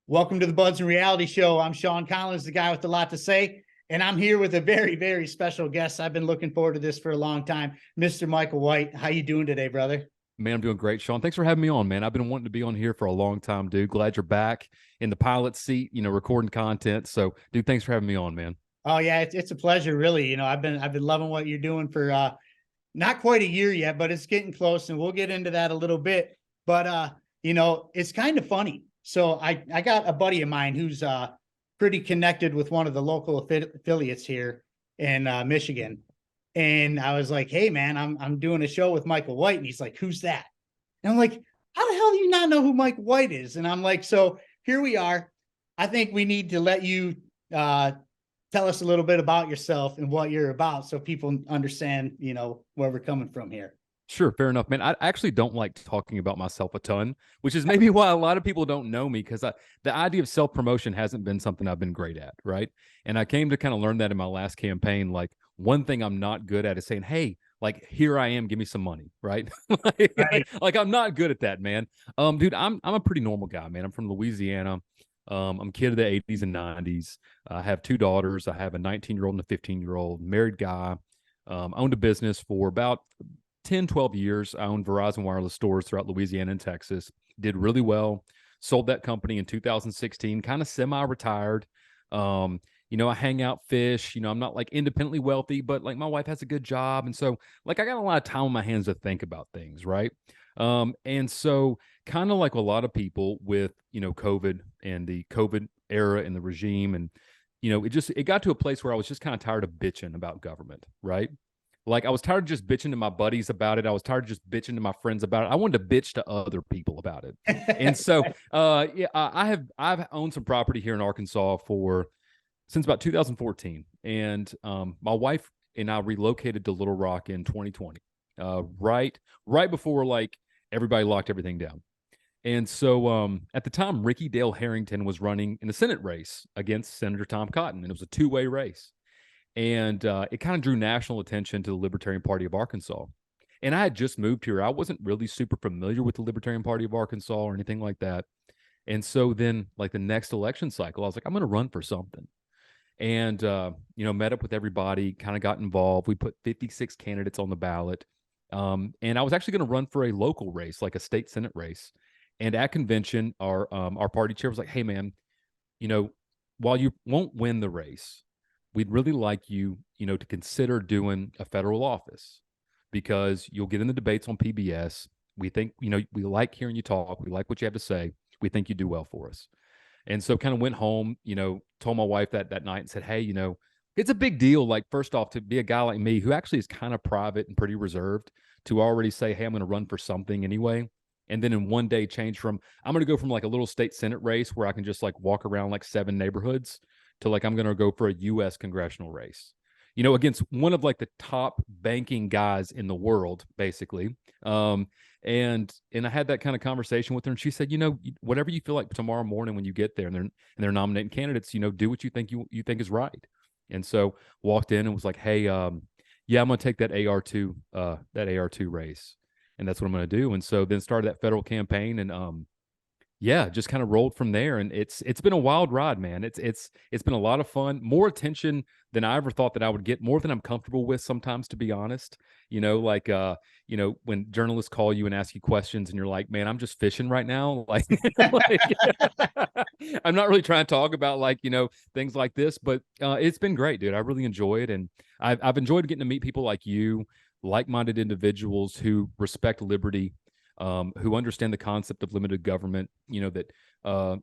Welcome to the BudsnReality Show. I'm Sean Collins, the guy with a lot to say, and I'm here with a very, very special guest. I've been looking forward to this for a long time, Mr. Michael White. How you doing today, brother? Man, I'm doing great, Sean. Thanks for having me on, man. I've been wanting to be on here for a long time, dude. Glad you're back in the pilot seat, recording content. So, dude, thanks for having me on, man. Oh yeah, it's a pleasure, really. I've been loving what you're doing for not quite a year yet, but it's getting close, and we'll get into that a little bit. But it's kind of funny. So I got a buddy of mine who's pretty connected with one of the local affiliates here in Michigan. And I was like, hey man, I'm doing a show with Michael White. And he's like, who's that? And I'm like, how the hell do you not know who Mike White is? And I'm like, so here we are. I think we need to let you tell us a little bit about yourself and what you're about so people understand, where we're coming from here. Sure, fair enough, man. I actually don't like talking about myself a ton, which is maybe why a lot of people don't know me, because the idea of self-promotion hasn't been something I've been great at, right? And I came to kind of learn that in my last campaign. Like, one thing I'm not good at is saying, hey, like, here I am, give me some money, right? Right. like I'm not good at that, man. Dude, I'm a pretty normal guy, man. I'm from Louisiana. I'm a kid of the 80s and 90s. I have two daughters. I have a 19-year-old and a 15-year-old, married guy. Owned a business for about 10, 12 years. I owned Verizon wireless stores throughout Louisiana and Texas. Did really well. Sold that company in 2016, kind of semi-retired. I hang out, fish. I'm not like independently wealthy, but like my wife has a good job. And so like I got a lot of time on my hands to think about things, right? And so kind of like a lot of people with, COVID and the COVID era and the regime, and it got to a place where I was just kind of tired of bitching about government, right? Like I was tired of just bitching to my buddies about it. I was tired of just bitching to my friends about it. I wanted to bitch to other people about it. And so I've owned some property here in Arkansas since about 2014. And my wife and I relocated to Little Rock in 2020. Right before like everybody locked everything down. And so at the time, Ricky Dale Harrington was running in the Senate race against Senator Tom Cotton, and it was a two-way race. And it kind of drew national attention to the Libertarian Party of Arkansas. And I had just moved here. I wasn't really super familiar with the Libertarian Party of Arkansas or anything like that. And so then, like the next election cycle, I was like, I'm going to run for something. And, met up with everybody, kind of got involved. We put 56 candidates on the ballot. And I was actually going to run for a local race, like a state Senate race. And at convention, our party chair was like, hey, man, while you won't win the race, we'd really like you, to consider doing a federal office, because you'll get in the debates on PBS. We think, we like hearing you talk. We like what you have to say. We think you do well for us. And so kind of went home, told my wife that night and said, hey, it's a big deal. Like, first off, to be a guy like me who actually is kind of private and pretty reserved, to already say, hey, I'm going to run for something anyway. And then in one day change from, I'm going to go from like a little state Senate race where I can just like walk around like 7 neighborhoods to like, I'm going to go for a U.S. congressional race, against one of like the top banking guys in the world, basically. And I had that kind of conversation with her, and she said, whatever you feel like tomorrow morning when you get there and they're nominating candidates, do what you think you think is right. And so walked in and was like, hey, yeah, I'm going to take that AR2 race, and that's what I'm going to do. And so then started that federal campaign, and yeah, just kind of rolled from there. And it's been a wild ride, man. It's been a lot of fun, more attention than I ever thought that I would get, more than I'm comfortable with sometimes, to be honest. When journalists call you and ask you questions and you're like, man, I'm just fishing right now. Like, I'm not really trying to talk about like, things like this, but it's been great, dude. I really enjoy it. And I've enjoyed getting to meet people like you, like-minded individuals who respect liberty, who understand the concept of limited government, that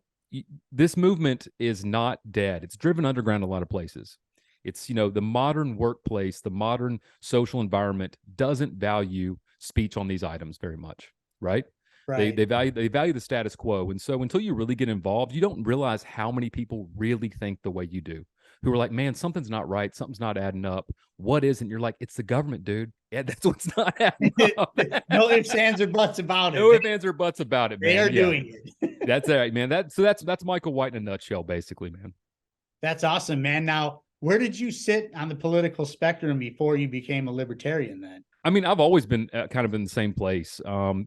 this movement is not dead. It's driven underground a lot of places. It's, the modern workplace, the modern social environment doesn't value speech on these items very much, right? Right. They value the status quo. And so until you really get involved, you don't realize how many people really think the way you do, who are like, man, something's not right. Something's not adding up. What isn't? You're like, it's the government, dude. Yeah, that's what's not adding up. No ifs, ands, or buts about it. No ifs, ands, or buts about it, man. They are doing it. That's all right, man. That's Michael White in a nutshell, basically, man. That's awesome, man. Now, where did you sit on the political spectrum before you became a libertarian then? I mean, I've always been kind of in the same place. I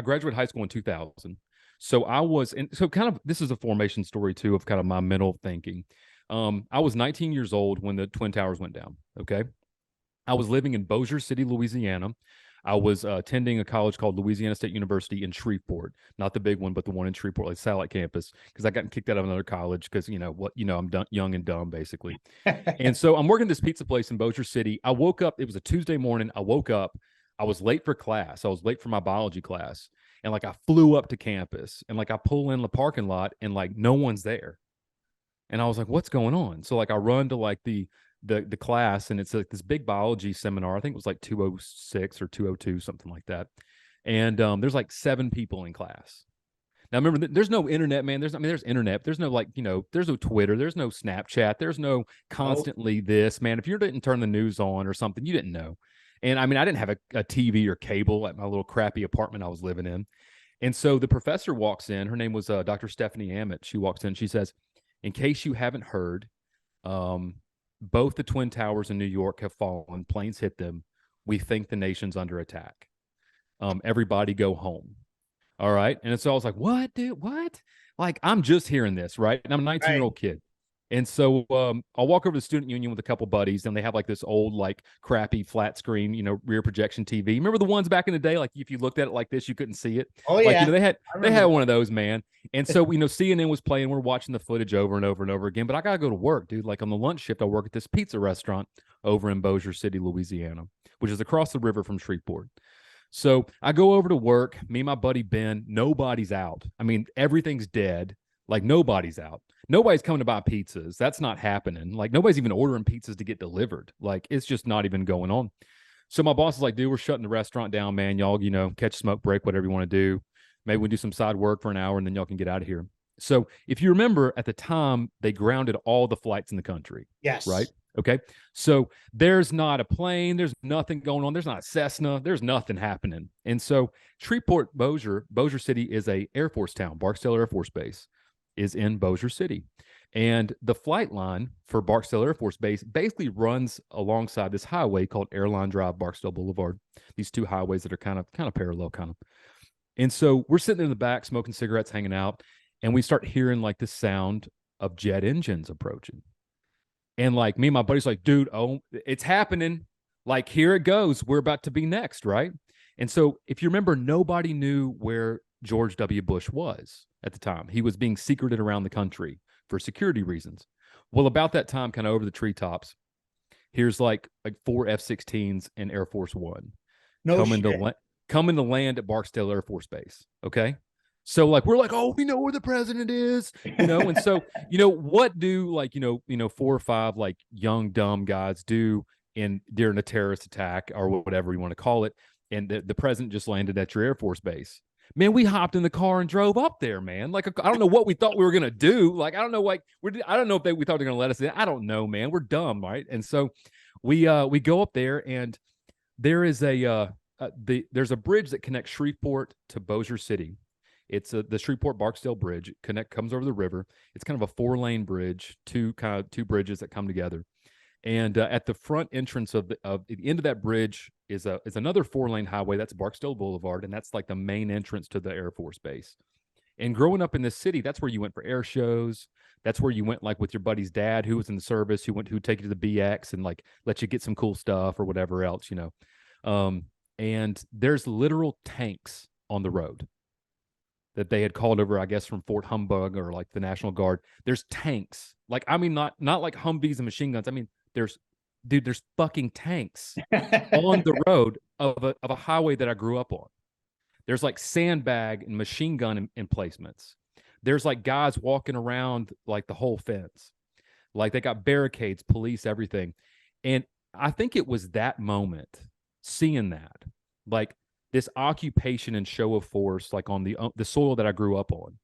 graduated high school in 2000. So I was, and so kind of this is a formation story too of kind of my mental thinking. I was 19 years old when the Twin Towers went down. Okay. I was living in Bossier City, Louisiana. I was attending a college called Louisiana State University in Shreveport, not the big one, but the one in Shreveport, like satellite campus, because I got kicked out of another college because I'm young and dumb basically. And so I'm working at this pizza place in Bossier City. I woke up. It was a Tuesday morning. I woke up. I was late for class. I was late for my biology class, and like I flew up to campus, and like I pull in the parking lot, and like no one's there. And I was like, what's going on? So like I run to like the class, and it's like this big biology seminar. I think it was like 206 or 202, something like that. And there's like 7 people in class. Now remember, there's no internet, man. There's internet. There's no like, there's no Twitter. There's no Snapchat. There's no Oh, constantly this, man. If you didn't turn the news on or something, you didn't know. And I mean, I didn't have a TV or cable at my little crappy apartment I was living in. And so the professor walks in. Her name was Dr. Stephanie Ammett. She walks in. She says, in case you haven't heard, um, both the Twin Towers in New York have fallen. Planes hit them. We think the nation's under attack. Everybody go home. All right. And so I was like, what, dude? What? Like, I'm just hearing this, right? And I'm a 19-year-old kid. And so I'll walk over to the student union with a couple buddies, and they have like this old, like crappy flat screen, rear projection TV. Remember the ones back in the day? Like if you looked at it like this, you couldn't see it. oh Like, yeah. I they remember had that. one of those, man. And so, CNN was playing. We're watching the footage over and over and over again. But I gotta go to work, dude. Like on the lunch shift, I work at this pizza restaurant over in Bossier City, Louisiana, which is across the river from Shreveport. So I go over to work, me and my buddy Ben, nobody's out. I mean, everything's dead. Like nobody's out. Nobody's coming to buy pizzas. That's not happening. Like nobody's even ordering pizzas to get delivered. Like it's just not even going on. So my boss is like, dude, we're shutting the restaurant down, man. Y'all, catch a smoke break, whatever you want to do. Maybe we do some side work for an hour and then y'all can get out of here. So if you remember at the time, they grounded all the flights in the country, right? Yes. Okay. So there's not a plane, there's nothing going on, there's not a Cessna, there's nothing happening. And so Shreveport, Bossier City is a Air Force town. Barksdale Air Force Base is in Bossier City. And the flight line for Barksdale Air Force Base basically runs alongside this highway called Airline Drive, Barksdale Boulevard. These two highways that are kind of parallel, kind of. And so we're sitting in the back smoking cigarettes, hanging out, and we start hearing like the sound of jet engines approaching. And like me and my buddy's like, dude, oh, it's happening. Like, here it goes. We're about to be next, right? And so if you remember, nobody knew where George W. Bush was at the time. He was being secreted around the country for security reasons. Well, about that time, kind of over the treetops, here's like 4 F-16s and Air Force One No shit. coming to land at Barksdale Air Force Base. Okay. So like we're like, oh, we know where the president is, and so what do like 4 or 5 like young dumb guys do in during a terrorist attack or whatever you want to call it, and the president just landed at your Air Force Base. Man, we hopped in the car and drove up there, man. Like I don't know what we thought we were gonna do. Like I don't know, like I don't know if we thought they were gonna let us in. I don't know, man. We're dumb, right? And so we go up there, and there is there's a bridge that connects Shreveport to Bossier City. It's the Shreveport Barksdale Bridge. Comes over the river. It's kind of a 4-lane bridge, two bridges that come together. And at the front entrance of the end of that bridge is another 4-lane highway. That's Barksdale Boulevard, and that's like the main entrance to the Air Force Base. And growing up in this city, that's where you went for air shows. That's where you went like with your buddy's dad, who was in the service, who'd take you to the BX and like let you get some cool stuff or whatever else, And there's literal tanks on the road that they had called over, I guess, from Fort Humbug or like the National Guard. There's tanks. Like, I mean, not like Humvees and machine guns. I mean, there's fucking tanks on the road of a highway that I grew up on. There's like sandbag and machine gun emplacements. There's like guys walking around like the whole fence. Like they got barricades, police, everything. And I think it was that moment, seeing that, like this occupation and show of force, like on the soil that I grew up on,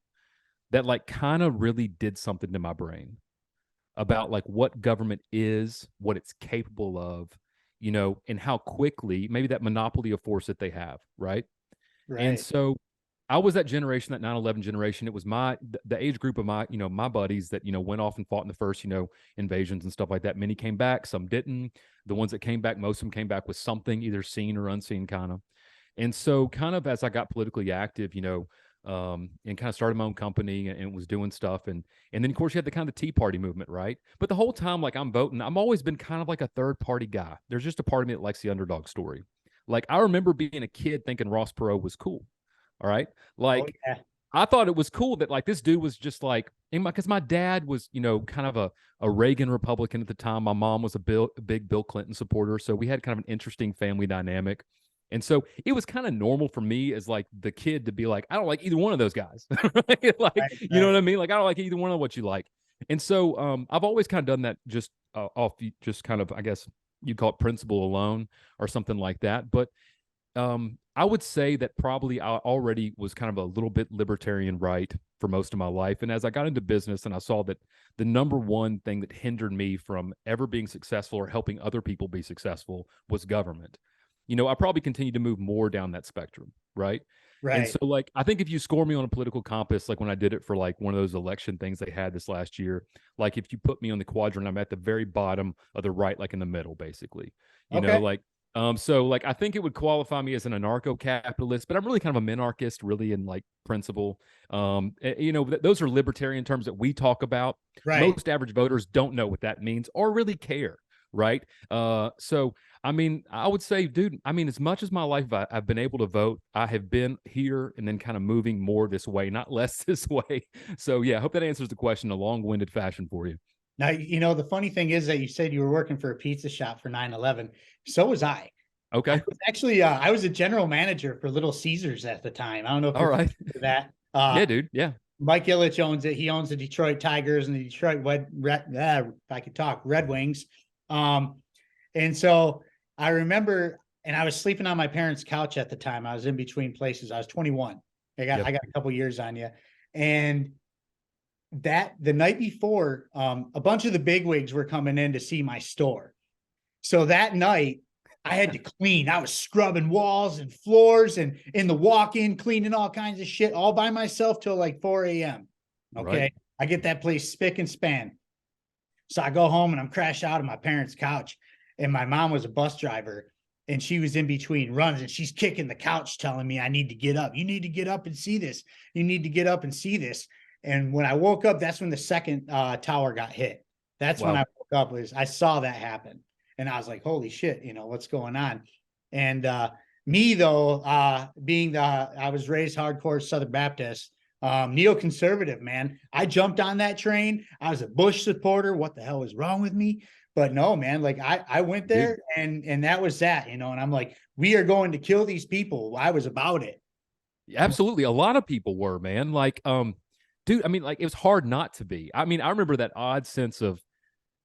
that like kind of really did something to my brain about like what government is, what it's capable of, and how quickly maybe that monopoly of force that they have, right? And Right. so I was that generation, that 9/11 generation. It was the age group of my buddies that, went off and fought in the first, invasions and stuff like that. Many came back, some didn't. The ones that came back, most of them came back with something either seen or unseen kind of. And so kind of as I got politically active, and kind of started my own company and was doing stuff. And then of course you had the kind of Tea Party movement, right? But the whole time, like I'm voting, I'm always been kind of like a third party guy. There's just a part of me that likes the underdog story. Like I remember being a kid thinking Ross Perot was cool. All right. Oh Like yeah. I thought it was cool that like this dude was just like, because my dad was, kind of a Reagan Republican at the time. My mom was a big Bill Clinton supporter. So we had kind of an interesting family dynamic. And so it was kind of normal for me as like the kid to be like, I don't like either one of those guys. Right? Like, Right, you know right. what I mean? Like, I don't like either one of what you like. And so I've always kind of done that just off just kind of, I guess you call it principle alone or something like that. But I would say that probably I already was kind of a little bit libertarian right for most of my life. And as I got into business and I saw that the number one thing that hindered me from ever being successful or helping other people be successful was government. I probably continue to move more down that spectrum, right? And Right. so, like, I think if you score me on a political compass, like when I did it for like one of those election things they had this last year, like if you put me on the quadrant, I'm at the very bottom of the right, like in the middle, basically. Okay. Like so like I think it would qualify me as an anarcho-capitalist, but I'm really kind of a minarchist, really in like principle. Those are libertarian terms that we talk about. Right. Most average voters don't know what that means or really care, right? So I mean, I would say, dude, I mean, as much as my life I've been able to vote, I have been here and then kind of moving more this way, not less this way. So yeah, I hope that answers the question in a long-winded fashion for you. Now, the funny thing is that you said you were working for a pizza shop for 9/11. So was I. I Okay. was actually I was a general manager for Little Caesars at the time. I don't know if All you're right. familiar with that. Yeah, dude. Yeah. Mike Ilitch owns it. He owns the Detroit Tigers and the Detroit if I could talk, Red Wings. And so I remember, and I was sleeping on my parents' couch at the time. I was in between places. I was 21. Yep. I got a couple years on you. And that the night before, a bunch of the bigwigs were coming in to see my store. So that night, I had to clean. I was scrubbing walls and floors and in the walk-in, cleaning all kinds of shit all by myself till like 4 a.m. Okay. Right. I get that place spick and span. So I go home and I'm crashed out on my parents' couch. And my mom was a bus driver and she was in between runs and she's kicking the couch, telling me I need to get up. You need to get up and see this. You need to get up and see this. And when I woke up, that's when the second tower got hit. That's when I Wow. woke up, was I saw that happen. And I was like, holy shit, what's going on? And me though, being I was raised hardcore Southern Baptist, neoconservative, man. I jumped on that train. I was a Bush supporter. What the hell was wrong with me? But no, man, like I went Dude. there and that was that, and I'm like, we are going to kill these people. I was about it. Absolutely. A lot of people were, man. Like, dude, I mean, like it was hard not to be. I mean, I remember that odd sense of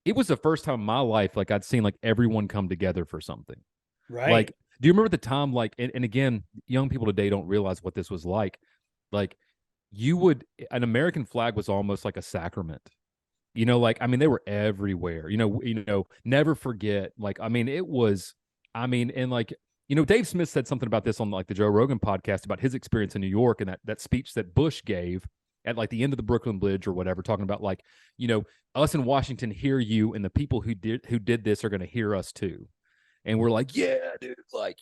it was the first time in my life like I'd seen like everyone come together for something. Right. Like, do you remember the time like and again, young people today don't realize what this was like. Like an American flag was almost like a sacrament. Like I mean, they were everywhere. Never forget. Like, I mean, it was, I mean, and like, Dave Smith said something about this on like the Joe Rogan podcast about his experience in New York and that speech that Bush gave at like the end of the Brooklyn Bridge or whatever, talking about like, us in Washington hear you, and the people who did this are going to hear us too. And we're like, yeah, dude, like,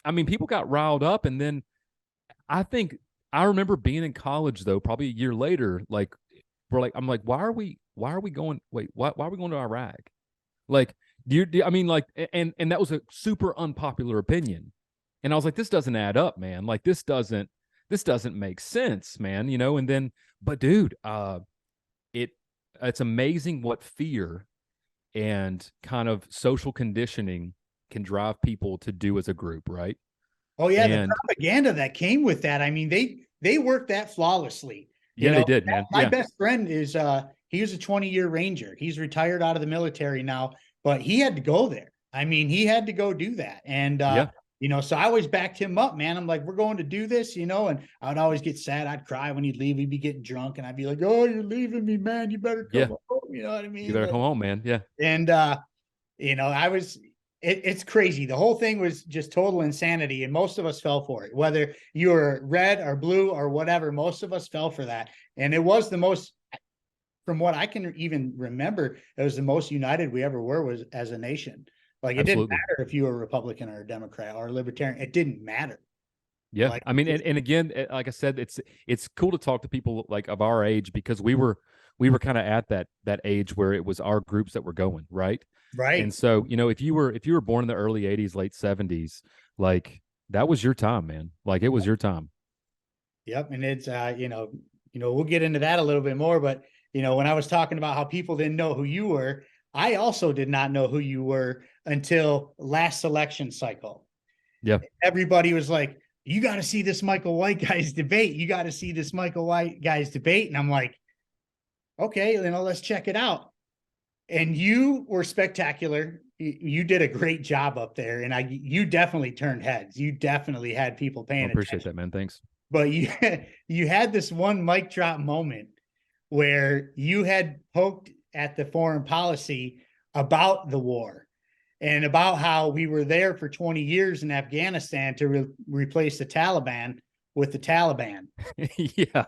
I mean, people got riled up, and then I think I remember being in college though, probably a year later, like I'm like, why are we going? Wait, why are we going to Iraq? Like, I mean, like, and that was a super unpopular opinion, and I was like, this doesn't add up, man. Like, this doesn't make sense, man. And then, but dude, it's amazing what fear and kind of social conditioning can drive people to do as a group, right? Oh yeah, the And propaganda that came with that. I mean, they worked that flawlessly. yeah, they did, man. My Yeah, best friend is he was a 20-year Ranger. He's retired out of the military now, but he had to go there. I mean, he had to go do that. And yeah, so I always backed him up, man. I'm like, we're going to do this, and I would always get sad. I'd cry when he'd leave. He'd be getting drunk, and I'd be like, oh, you're leaving me, man. You better come yeah. home. You know what I You mean? better come home, man. Yeah, And I was it's crazy. The whole thing was just total insanity, and most of us fell for it. Whether you were red or blue or whatever, most of us fell for that. And it was the most, from what I can even remember, it was the most united we ever were, was as a nation. Like, it didn't absolutely. matter if you were a Republican or a Democrat or a Libertarian. It didn't matter. Yeah. Like, I mean, and again, like I said, it's cool to talk to people like of our age because we were kind of at that age where it was our groups that were going, right? And right. so, if you were born in the early 80s, late 70s, like that was your time, man. Like it was your time. Yep. And it's, we'll get into that a little bit more, but, when I was talking about how people didn't know who you were, I also did not know who you were until last election cycle. Yeah. Everybody was like, you got to see this Michael White guy's debate. You got to see this Michael White guy's debate. And I'm like, okay, let's check it out. And you were spectacular. You did a great job up there. And you definitely turned heads. You definitely had people I paying appreciate attention. that, man. Thanks. But you had this one mic drop moment where you had poked at the foreign policy about the war and about how we were there for 20 years in Afghanistan to replace the Taliban with the Taliban. Yeah.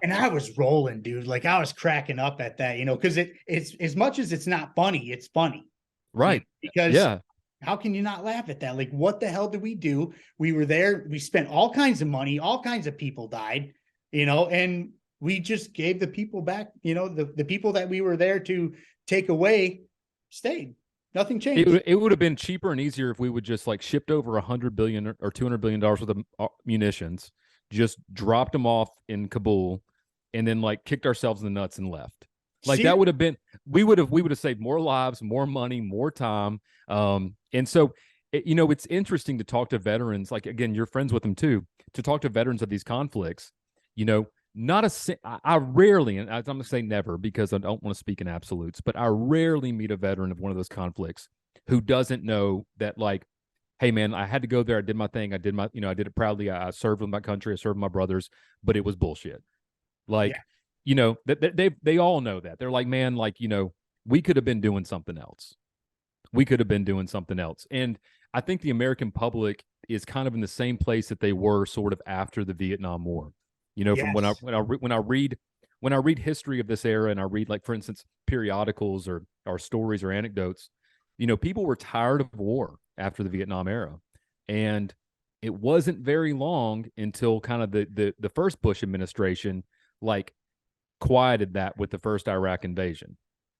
And I was rolling, dude. Like I was cracking up at that, because it's as much as it's not funny, it's funny. Right. Because Yeah. how can you not laugh at that? Like, what the hell did we do? We were there. We spent all kinds of money. All kinds of people died, and we just gave the people back, the people that we were there to take away stayed. Nothing changed. It would have been cheaper and easier if we would just like shipped over $100 billion or $200 billion worth of munitions, just dropped them off in Kabul, and then like kicked ourselves in the nuts and left. Like that would have been we would have saved more lives, more money, more time. And so it's interesting to talk to veterans. Like again, you're friends with them too. To talk to veterans of these conflicts, not I rarely, and I'm going to say never because I don't want to speak in absolutes, but I rarely meet a veteran of one of those conflicts who doesn't know that, like, hey, man, I had to go there. I did my thing. I did it proudly. I served with my country. I served my brothers, but it was bullshit. Like, they all know that. They're like, man, like, we could have been doing something else. We could have been doing something else. And I think the American public is kind of in the same place that they were sort of after the Vietnam War. From when I read history of this era and I read, like, for instance, periodicals or stories or anecdotes, people were tired of war after the Vietnam era. And it wasn't very long until kind of the first Bush administration, like, quieted that with the first Iraq invasion.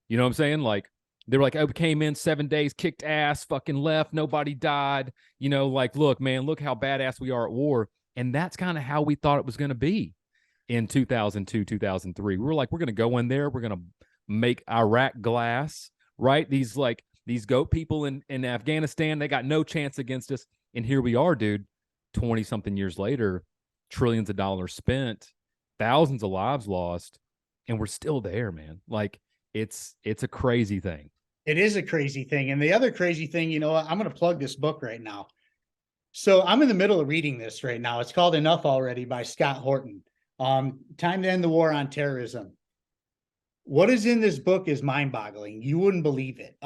You know what I'm saying? Like, they were like, oh, we came in 7 days, kicked ass, fucking left, nobody died. Like, look, man, look how badass we are at war. And that's kind of how we thought it was going to be in 2002, 2003. We were like, we're going to go in there. We're going to make Iraq glass, right? These goat people in Afghanistan, they got no chance against us. And here we are, dude, 20 something years later, trillions of dollars spent, thousands of lives lost, and we're still there, man. Like it's a crazy thing. It is a crazy thing. And the other crazy thing, I'm going to plug this book right now. So I'm in the middle of reading this right now. It's called Enough Already by Scott Horton. Time to End the War on Terrorism. What is in this book is mind-boggling. You wouldn't believe it.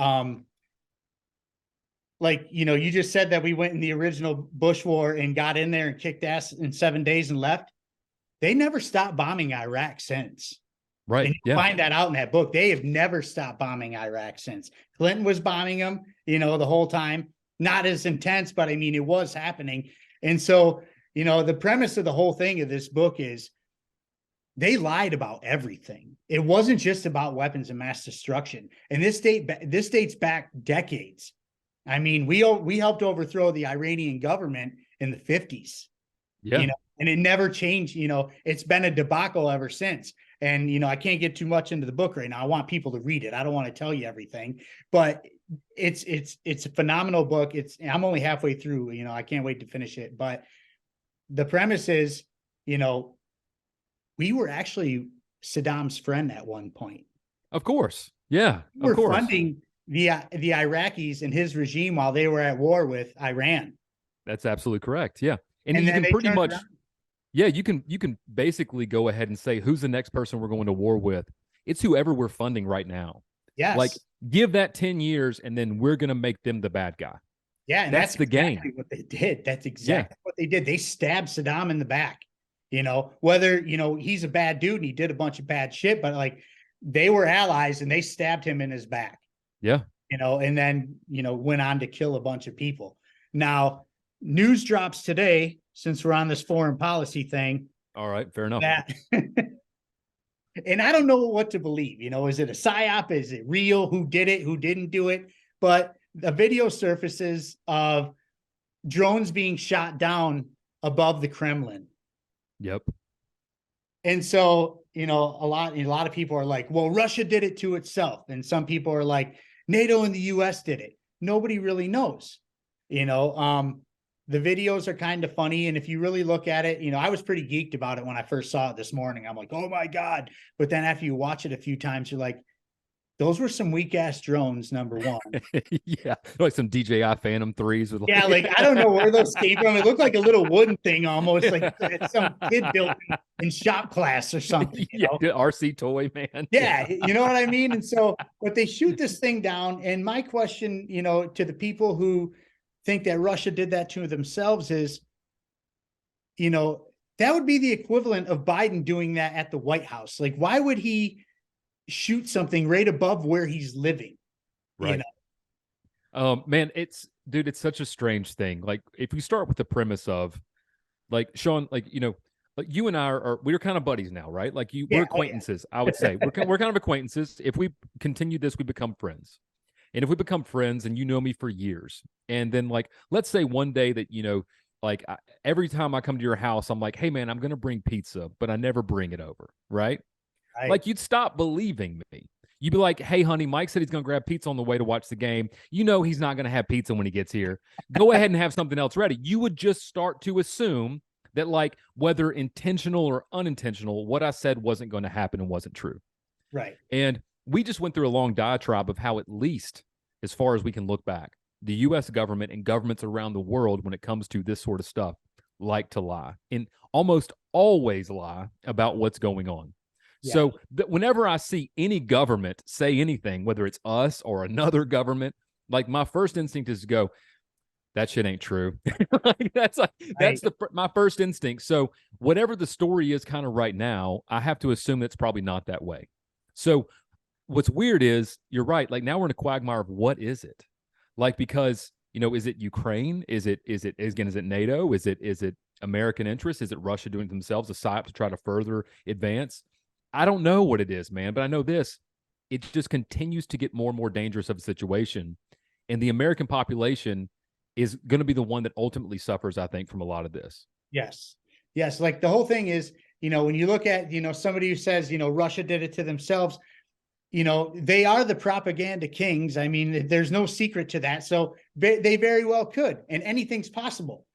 You just said that we went in the original Bush War and got in there and kicked ass in 7 days and left. They never stopped bombing Iraq since. Right. And you find that out in that book. They have never stopped bombing Iraq since. Clinton was bombing them, the whole time. Not as intense, but I mean, it was happening. And so, the premise of the whole thing of this book is they lied about everything. It wasn't just about weapons of mass destruction. And this dates back decades. I mean, we helped overthrow the Iranian government in the 50s. Yeah. And it never changed. It's been a debacle ever since. And, I can't get too much into the book right now. I want people to read it. I don't want to tell you everything, but it's a phenomenal book. I'm only halfway through, I can't wait to finish it. But the premise is, we were actually Saddam's friend at one point. Of course. Yeah. We were funding the Iraqis and his regime while they were at war with Iran. That's absolutely correct. Yeah. And you then can pretty much around. Yeah, you can basically go ahead and say who's the next person we're going to war with. It's whoever we're funding right now. Yes. Like, give that 10 years and then we're going to make them the bad guy. Yeah, and that's the exactly game. what they did. That's exactly what they did. They stabbed Saddam in the back. Whether, he's a bad dude and he did a bunch of bad shit, but like they were allies and they stabbed him in his back. Yeah. And then, went on to kill a bunch of people. Now, news drops today since we're on this foreign policy thing. All right, fair enough. That, and I don't know what to believe. You know, is it a psyop? Is it real? Who did it? Who didn't do it? But the video surfaces of drones being shot down above the Kremlin. Yep. And so, you know, a lot of people are like, well, Russia did it to itself. And some people are like, NATO and the US did it. Nobody really knows. You know, the videos are kind of funny. And if you really look at it, you know, I was pretty geeked about it when I first saw it this morning. I'm like, oh my God. But then after you watch it a few times, you're like, those were some weak ass drones, number one. Yeah, like some DJI Phantom 3s with Yeah, like I don't know where those came from. It looked like a little wooden thing almost, like some kid built in shop class or something. You know? RC toy, man. Yeah, you know what I mean? And so, but they shoot this thing down. And my question, you know, to the people who think that Russia did that to themselves is, you know, that would be the equivalent of Biden doing that at the White House. Like, why would he shoot something right above where he's living? Right. You know? Man, it's such a strange thing. Like, if we start with the premise of, like, Sean, like, you know, like you and I we're kind of buddies now, right? Like we're acquaintances. I would say we're kind of acquaintances. If we continue this, we become friends. And if we become friends and you know me for years, and then like, let's say one day that, you know, like every time I come to your house, I'm like, hey man, I'm going to bring pizza, but I never bring it over. Right. Like you'd stop believing me. You'd be like, hey, honey, Mike said he's going to grab pizza on the way to watch the game. You know he's not going to have pizza when he gets here. Go ahead and have something else ready. You would just start to assume that, like, whether intentional or unintentional, what I said wasn't going to happen and wasn't true. Right. And we just went through a long diatribe of how, at least as far as we can look back, the U.S. government and governments around the world, when it comes to this sort of stuff, like to lie and almost always lie about what's going on. Yeah. So whenever I see any government say anything, whether it's us or another government, like my first instinct is to go, that shit ain't true. Like, that's my first instinct. So whatever the story is kind of right now, I have to assume that's probably not that way. So what's weird is, you're right. Like, now we're in a quagmire of what is it? Like, because, you know, is it Ukraine? Is it NATO? Is it American interest? Is it Russia doing it themselves, a psyop to try to further advance? I don't know what it is, man, but I know this. It just continues to get more and more dangerous of a situation. And the American population is going to be the one that ultimately suffers, I think, from a lot of this. Yes. Yes. Like, the whole thing is, you know, when you look at, you know, somebody who says, you know, Russia did it to themselves, you know, they are the propaganda kings. I mean, there's no secret to that. So they very well could, and anything's possible.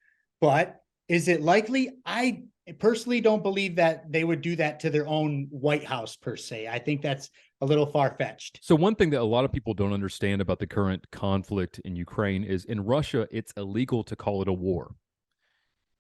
But is it likely? I personally don't believe that they would do that to their own White House per se. I think that's a little far-fetched. So one thing that a lot of people don't understand about the current conflict in Ukraine is, in Russia, it's illegal to call it a war.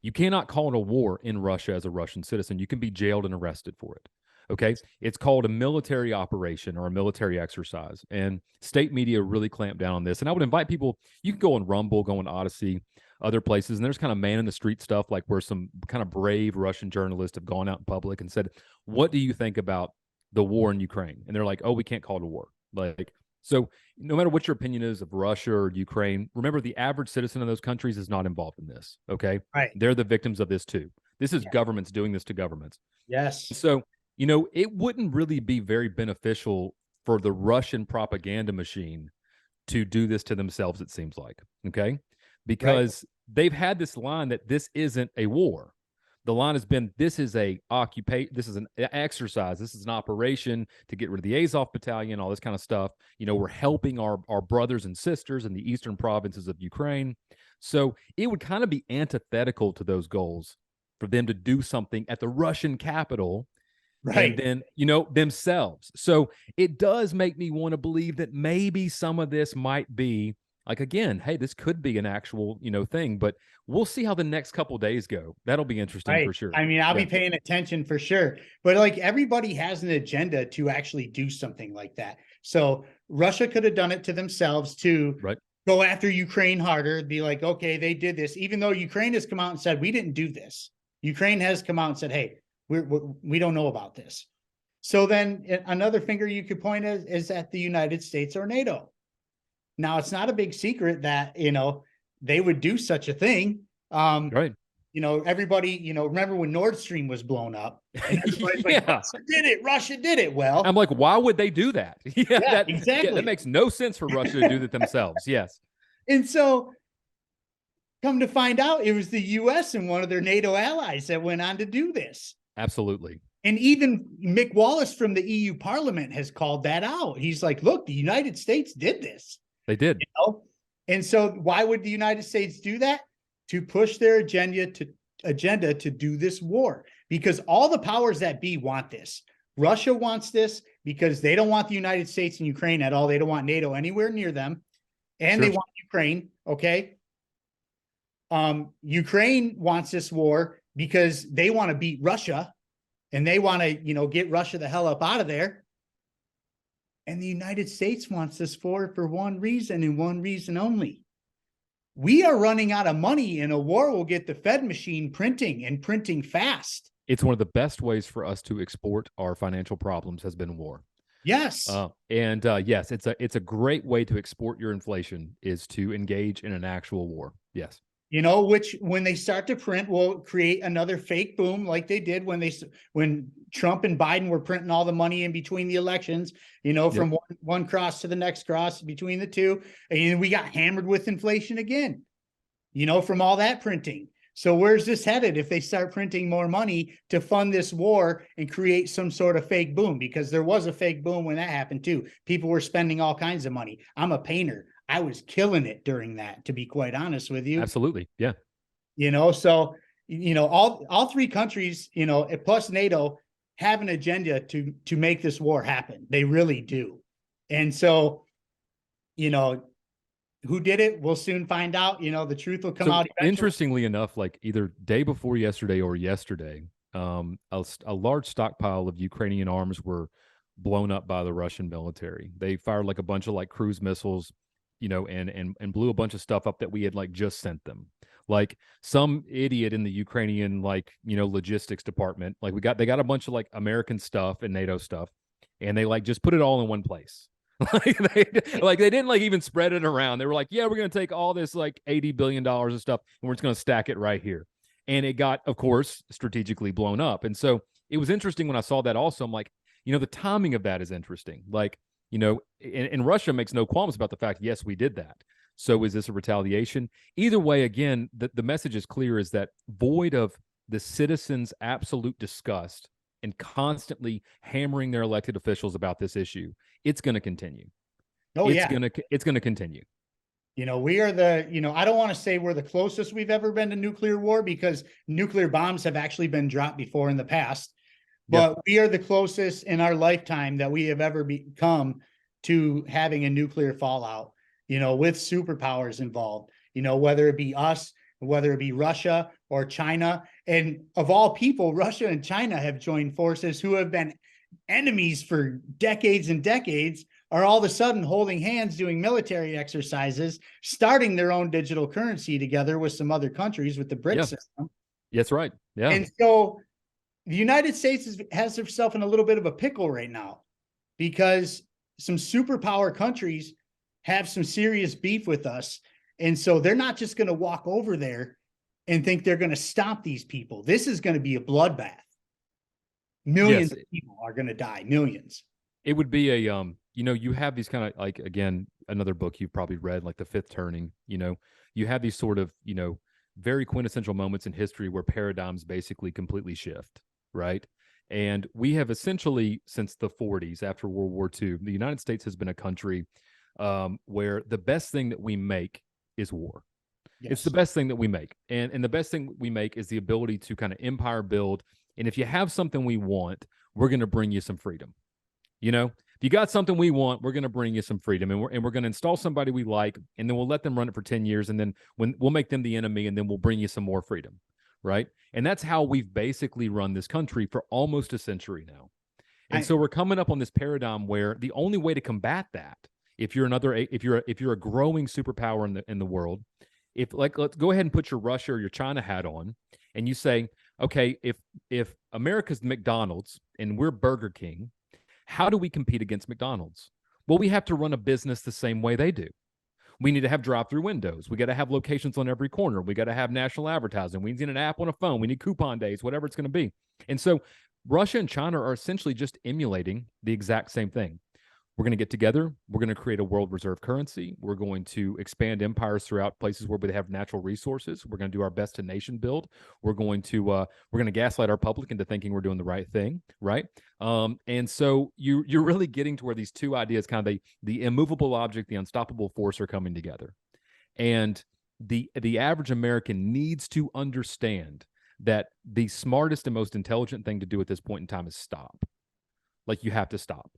You cannot call it a war in Russia as a Russian citizen. You can be jailed and arrested for it. Okay. It's called a military operation or a military exercise. And state media really clamped down on this. And I would invite people, you can go on Rumble, go on Odyssey, other places, and there's kind of man in the street stuff, like where some kind of brave Russian journalists have gone out in public and said, what do you think about the war in Ukraine? And they're like, oh, we can't call it a war. Like, so no matter what your opinion is of Russia or Ukraine, remember, the average citizen of those countries is not involved in this. Okay. Right. They're the victims of this too. This is governments doing this to governments. Yes. So, you know, it wouldn't really be very beneficial for the Russian propaganda machine to do this to themselves, it seems like. Okay. Because they've had this line that this isn't a war. The line has been, this is a occupation, this is an exercise, this is an operation to get rid of the Azov battalion, all this kind of stuff. You know, we're helping our brothers and sisters in the eastern provinces of Ukraine. So it would kind of be antithetical to those goals for them to do something at the Russian capital, and then, you know, themselves. So it does make me want to believe that maybe some of this might be, like, again, hey, this could be an actual, you know, thing, but we'll see how the next couple of days go. That'll be interesting for sure. I mean, I'll be paying attention for sure. But like, everybody has an agenda to actually do something like that. So Russia could have done it to themselves to go after Ukraine harder, be like, okay, they did this, even though Ukraine has come out and said, we didn't do this. Ukraine has come out and said, hey, we don't know about this. So then another finger you could point at is at the United States or NATO. Now, it's not a big secret that, you know, they would do such a thing. You everybody, remember when Nord Stream was blown up and everybody's like, Yeah. Russia did it. Well, I'm like, why would they do that? yeah, exactly. That makes no sense for Russia to do that themselves. Yes. And so come to find out, it was the US and one of their NATO allies that went on to do this. Absolutely. And even Mick Wallace from the EU Parliament has called that out. He's like, look, the United States did this. They did. And so why would the United States do that? To push their agenda to do this war, because all the powers that be want this. Russia wants this because they don't want the United States and Ukraine at all. They don't want NATO anywhere near them. And they want Ukraine. Okay. Ukraine wants this war because they want to beat Russia and they want to, get Russia the hell up out of there. And the United States wants this war for one reason and one reason only. We are running out of money, and a war will get the Fed machine printing and printing fast. It's one of the best ways for us to export our financial problems has been war. Yes. Yes, it's a great way to export your inflation is to engage in an actual war. Yes. Which when they start to print will create another fake boom like they did when Trump and Biden were printing all the money in between the elections, from one cross to the next cross between the two. And we got hammered with inflation again, from all that printing. So where's this headed if they start printing more money to fund this war and create some sort of fake boom? Because there was a fake boom when that happened too. People were spending all kinds of money. I'm a painter. I was killing it during that, to be quite honest with you. Absolutely. Yeah. So, all three countries, plus NATO have an agenda to make this war happen. They really do. And so, who did it? We'll soon find out. The truth will come out eventually. Interestingly enough, like either day before yesterday or yesterday, a large stockpile of Ukrainian arms were blown up by the Russian military. They fired like a bunch of like cruise missiles, and blew a bunch of stuff up that we had like just sent them. Like some idiot in the Ukrainian logistics department, like they got a bunch of like American stuff and NATO stuff, and they like just put it all in one place. they didn't like even spread it around. They were like, yeah, we're gonna take all this like $80 billion of stuff and we're just gonna stack it right here. And it got, of course, strategically blown up. And so it was interesting when I saw that also. I'm like, the timing of that is interesting. Like, and Russia makes no qualms about the fact, yes, we did that. So is this a retaliation? Either way, again, the message is clear, is that void of the citizens' absolute disgust and constantly hammering their elected officials about this issue, it's going to continue. It's going to continue. We are I don't want to say we're the closest we've ever been to nuclear war, because nuclear bombs have actually been dropped before in the past. But we are the closest in our lifetime that we have ever become to having a nuclear fallout, with superpowers involved, whether it be us, whether it be Russia or China. And of all people, Russia and China have joined forces, who have been enemies for decades and decades, are all of a sudden holding hands, doing military exercises, starting their own digital currency together with some other countries with the BRICS system. That's right. Yeah. And so the United States has itself in a little bit of a pickle right now, because some superpower countries have some serious beef with us. And so they're not just going to walk over there and think they're going to stop these people. This is going to be a bloodbath. Millions of people are going to die, millions. It would be a, you have these kind of like, again, another book you've probably read, like The Fifth Turning, you have these sort of, very quintessential moments in history where paradigms basically completely shift. Right. And we have essentially, since the 40s, after World War II, the United States has been a country where the best thing that we make is war. Yes. It's the best thing that we make. And the best thing we make is the ability to kind of empire build. And if you have something we want, we're going to bring you some freedom. If you got something we want, we're going to bring you some freedom, and we're going to install somebody we like, and then we'll let them run it for 10 years. And then we'll make them the enemy, and then we'll bring you some more freedom. Right. And that's how we've basically run this country for almost a century now. And so we're coming up on this paradigm where the only way to combat that, if you're a growing superpower in the world, let's go ahead and put your Russia or your China hat on, and you say, okay, if America's McDonald's and we're Burger King, how do we compete against McDonald's? Well, we have to run a business the same way they do. We need to have drive-through windows. We got to have locations on every corner. We got to have national advertising. We need an app on a phone. We need coupon days, whatever it's going to be. And so Russia and China are essentially just emulating the exact same thing. We're going to get together. We're going to create a world reserve currency. We're going to expand empires throughout places where we have natural resources. We're going to do our best to nation build. We're going to gaslight our public into thinking we're doing the right thing, right? And so you're really getting to where these two ideas, kind of the immovable object, the unstoppable force, are coming together. And the average American needs to understand that the smartest and most intelligent thing to do at this point in time is stop. Like, you have to stop.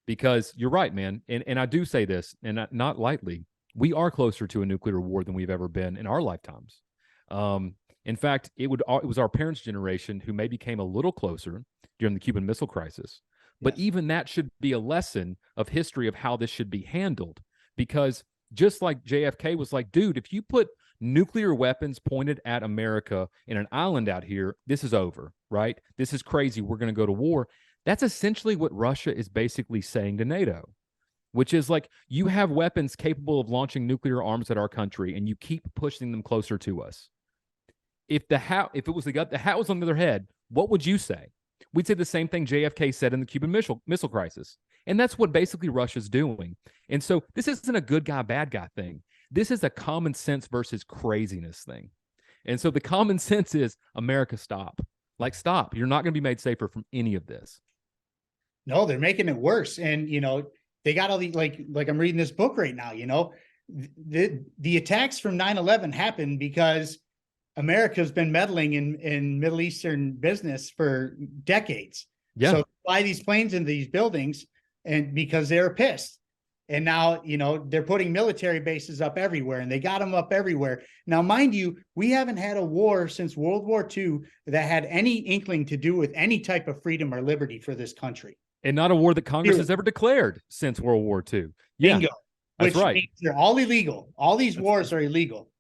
Because you're right, man. And I do say this, and not lightly, we are closer to a nuclear war than we've ever been in our lifetimes. In fact, it was our parents' generation who maybe came a little closer during the Cuban Missile Crisis. But even that should be a lesson of history of how this should be handled. Because just like JFK was like, dude, if you put nuclear weapons pointed at America in an island out here, this is over, right? This is crazy. We're going to go to war. That's essentially what Russia is basically saying to NATO, which is like, you have weapons capable of launching nuclear arms at our country, and you keep pushing them closer to us. If the hat was on their head, what would you say? We'd say the same thing JFK said in the Cuban Missile Crisis. And that's what basically Russia's doing. And so this isn't a good guy, bad guy thing. This is a common sense versus craziness thing. And so the common sense is, America, stop. Like, stop. You're not going to be made safer from any of this. No, they're making it worse. And, they got all the, like I'm reading this book right now, the attacks from 9/11 happened because America's been meddling in Middle Eastern business for decades. Yeah. So fly these planes into these buildings, and because they're pissed. And now, they're putting military bases up everywhere, and they got them up everywhere. Now, mind you, we haven't had a war since World War II that had any inkling to do with any type of freedom or liberty for this country. And not a war that Congress has ever declared since World War II. Yeah, bingo. That's right. They're all illegal. All these wars are illegal.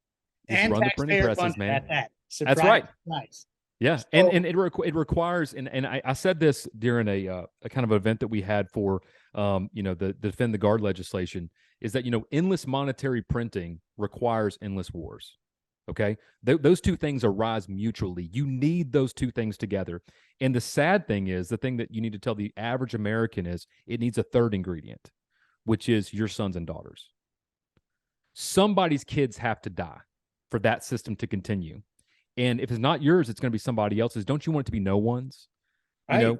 And run the printing presses, man. At that. That's right. Surprise. Yeah, so, and it requires, and I said this during a kind of event that we had for the Defend the Guard legislation, is that endless monetary printing requires endless wars. Okay, those two things arise mutually. You need those two things together. And the sad thing is, the thing that you need to tell the average American is, it needs a third ingredient, which is your sons and daughters. Somebody's kids have to die for that system to continue. And if it's not yours, it's going to be somebody else's. Don't you want it to be no one's? Right.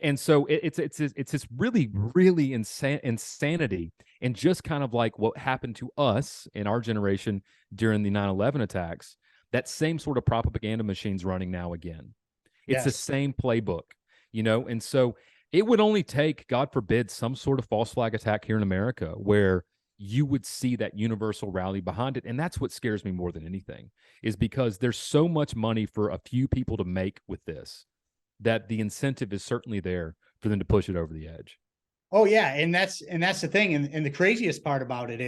And so it's this really, really insanity, and just kind of like what happened to us in our generation during the 9/11 attacks. That same sort of propaganda machine's running now again. It's the same playbook, and so it would only take, God forbid, some sort of false flag attack here in America where you would see that universal rally behind it. And that's what scares me more than anything, is because there's so much money for a few people to make with this, that the incentive is certainly there for them to push it over the edge. Oh yeah. And that's the thing. And the craziest part about it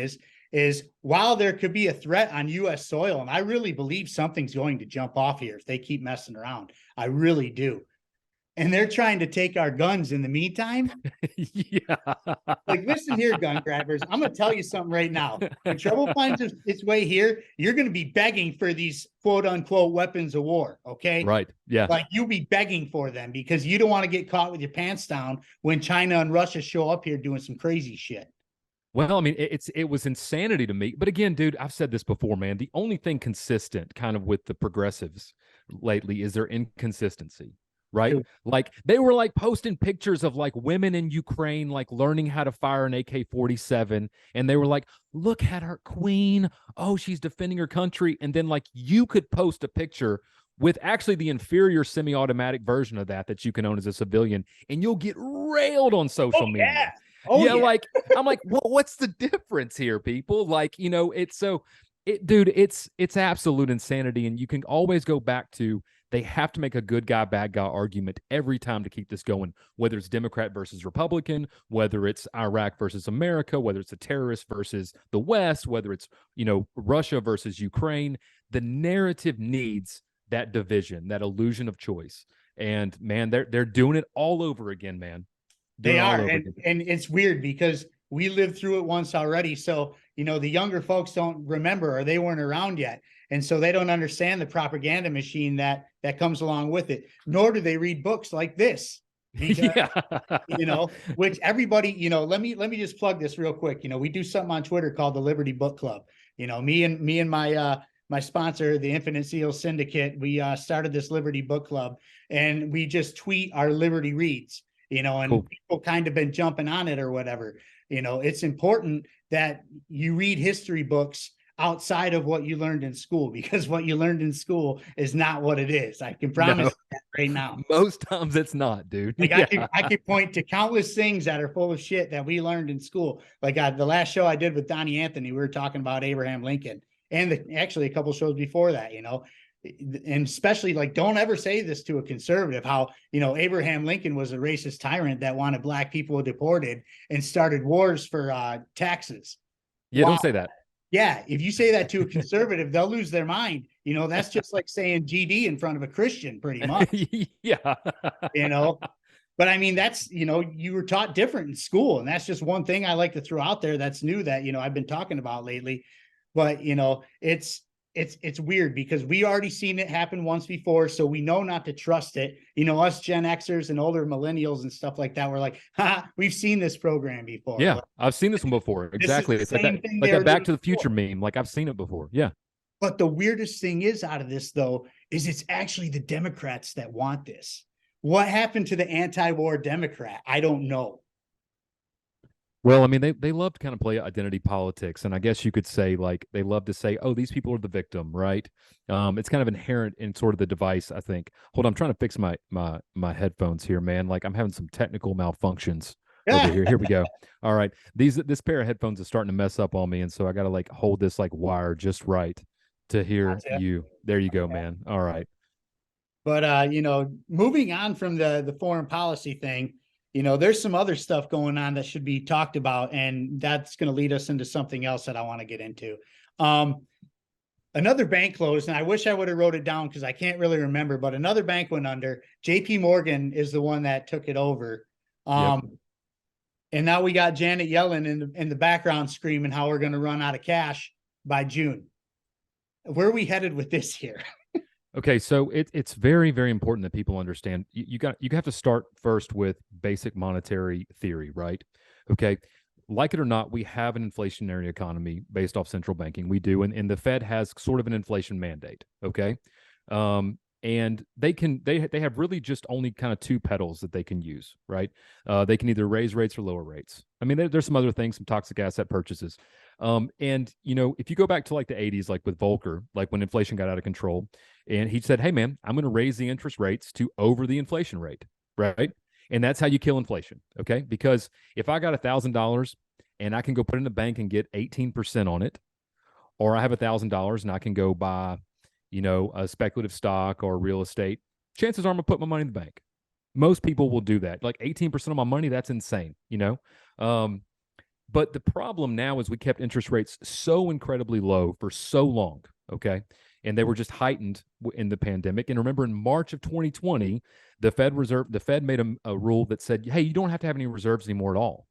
is while there could be a threat on US soil, and I really believe something's going to jump off here if they keep messing around. I really do. And they're trying to take our guns in the meantime. Yeah. Like, listen here, gun grabbers. I'm going to tell you something right now. When trouble finds its way here, you're going to be begging for these quote unquote weapons of war. Okay. Right. Yeah. Like, you'll be begging for them because you don't want to get caught with your pants down when China and Russia show up here doing some crazy shit. Well, I mean, it was insanity to me. But again, dude, I've said this before, man. The only thing consistent kind of with the progressives lately is their inconsistency. Right? True. Like, they were like posting pictures of like women in Ukraine, like learning how to fire an AK-47. And they were like, look at her queen. Oh, she's defending her country. And then like, you could post a picture with actually the inferior semi-automatic version of that you can own as a civilian, and you'll get railed on social media. Yeah. Oh, yeah. Like, I'm like, well, what's the difference here, people? Like, dude, it's absolute insanity. And you can always go back to, they have to make a good guy, bad guy argument every time to keep this going, whether it's Democrat versus Republican, whether it's Iraq versus America, whether it's the terrorists versus the West, whether it's, Russia versus Ukraine. The narrative needs that division, that illusion of choice. And man, they're doing it all over again, man. They are. And it's weird because we lived through it once already. So, the younger folks don't remember, or they weren't around yet. And so they don't understand the propaganda machine that comes along with it, nor do they read books like this. Because, Yeah. which everybody, let me just plug this real quick. We do something on Twitter called the Liberty Book Club. Me and my sponsor, the Infinite Seals Syndicate, we started this Liberty Book Club, and we just tweet our Liberty reads, and Cool. people kind of been jumping on it or whatever. It's important that you read history books outside of what you learned in school, because what you learned in school is not what it is. I can promise that right now. Most times it's not, dude. Like I could point to countless things that are full of shit that we learned in school. Like the last show I did with Donnie Anthony, we were talking about Abraham Lincoln, and actually a couple shows before that, and especially, like, don't ever say this to a conservative, how, Abraham Lincoln was a racist tyrant that wanted black people deported and started wars for taxes. Yeah, Wow. don't say that. Yeah, if you say that to a conservative, they'll lose their mind. That's just like saying GD in front of a Christian, pretty much. Yeah. But I mean, that's, you were taught different in school. And that's just one thing I like to throw out there that's new that, I've been talking about lately. But, it's weird because we already seen it happen once before. So we know not to trust it. Us Gen Xers and older millennials and stuff like that, we're like, we've seen this program before. Yeah, I've seen this one before. Exactly. It's like that Back to the Future meme. Like, I've seen it before. Yeah. But the weirdest thing is out of this, though, is it's actually the Democrats that want this. What happened to the anti-war Democrat? I don't know. Well, I mean, they love to kind of play identity politics, and I guess you could say, like, they love to say, "Oh, these people are the victim," right? It's kind of inherent in sort of the device, I think. Hold on, I'm trying to fix my headphones here, man. Like, I'm having some technical malfunctions over here. Here we go. All right, this pair of headphones is starting to mess up on me, and so I got to like hold this like wire just right to hear you. There you go, man. All right. But moving on from the foreign policy thing. There's some other stuff going on that should be talked about, and that's going to lead us into something else that I want to get into. Another bank closed, and I wish I would have wrote it down because I can't really remember, but another bank went under. JP Morgan is the one that took it over. Yep. And now we got Janet Yellen in the background screaming how we're going to run out of cash by June. Where are we headed with this here? Okay, so it's very, very important that people understand. You have to start first with basic monetary theory, right? Okay, like it or not, we have an inflationary economy based off central banking. We do, and the Fed has sort of an inflation mandate. Okay, and they have really just only kind of two pedals that they can use, right? They can either raise rates or lower rates. I mean, there's some other things, some toxic asset purchases. And if you go back to like the 80s, like with Volcker, like when inflation got out of control, and he said, "Hey man, I'm going to raise the interest rates to over the inflation rate," right? And that's how you kill inflation, okay? Because if I got $1,000 and I can go put it in the bank and get 18% on it, or I have $1,000 and I can go buy, a speculative stock or real estate, chances are I'm gonna put my money in the bank. Most people will do that. Like 18% of my money, that's insane, But the problem now is we kept interest rates so incredibly low for so long, okay? And they were just heightened in the pandemic. And remember, in March of 2020, the Fed made a rule that said, "Hey, you don't have to have any reserves anymore at all."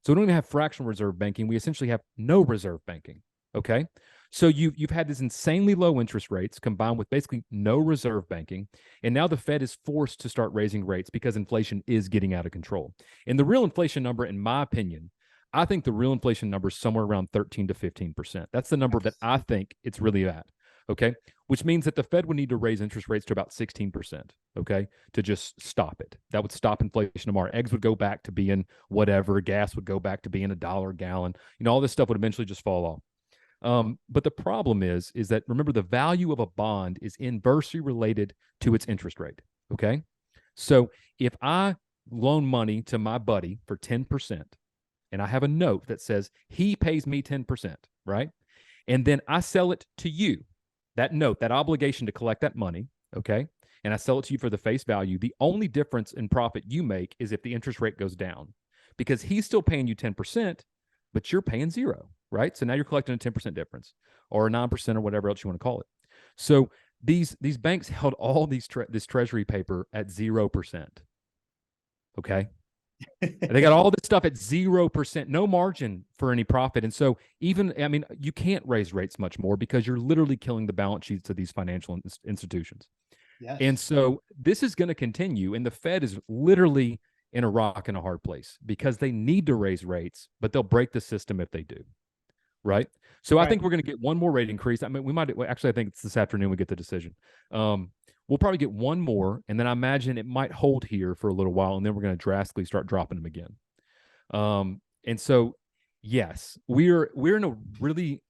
So we don't even have fractional reserve banking. We essentially have no reserve banking, okay? So you've had these insanely low interest rates combined with basically no reserve banking, and now the Fed is forced to start raising rates because inflation is getting out of control. And the real inflation number, in my opinion, I think the real inflation number is somewhere around 13 to 15%. That's the number that I think it's really at, okay? Which means that the Fed would need to raise interest rates to about 16%, okay, to just stop it. That would stop inflation tomorrow. Eggs would go back to being whatever. Gas would go back to being $1 a gallon. All this stuff would eventually just fall off. But the problem is that, remember, the value of a bond is inversely related to its interest rate, okay? So if I loan money to my buddy for 10%, and I have a note that says he pays me 10%, right? And then I sell it to you, that note, that obligation to collect that money, okay? And I sell it to you for the face value. The only difference in profit you make is if the interest rate goes down, because he's still paying you 10%, but you're paying 0, right? So now you're collecting a 10% difference, or a 9%, or whatever else you want to call it. So these banks held all this treasury paper at 0%, okay? They got all this stuff at 0%, no margin for any profit. And so even, I mean, you can't raise rates much more because you're literally killing the balance sheets of these financial institutions. And Yes. so this is going to continue. And the Fed is literally in a rock and a hard place because they need to raise rates, but they'll break the system if they do. Right. So I Right. think we're going to get one more rate increase. I mean, we might actually, I think it's this afternoon we get the decision. We'll probably get one more, and then I imagine it might hold here for a little while, and then we're going to drastically start dropping them again. And so, yes, we're in a really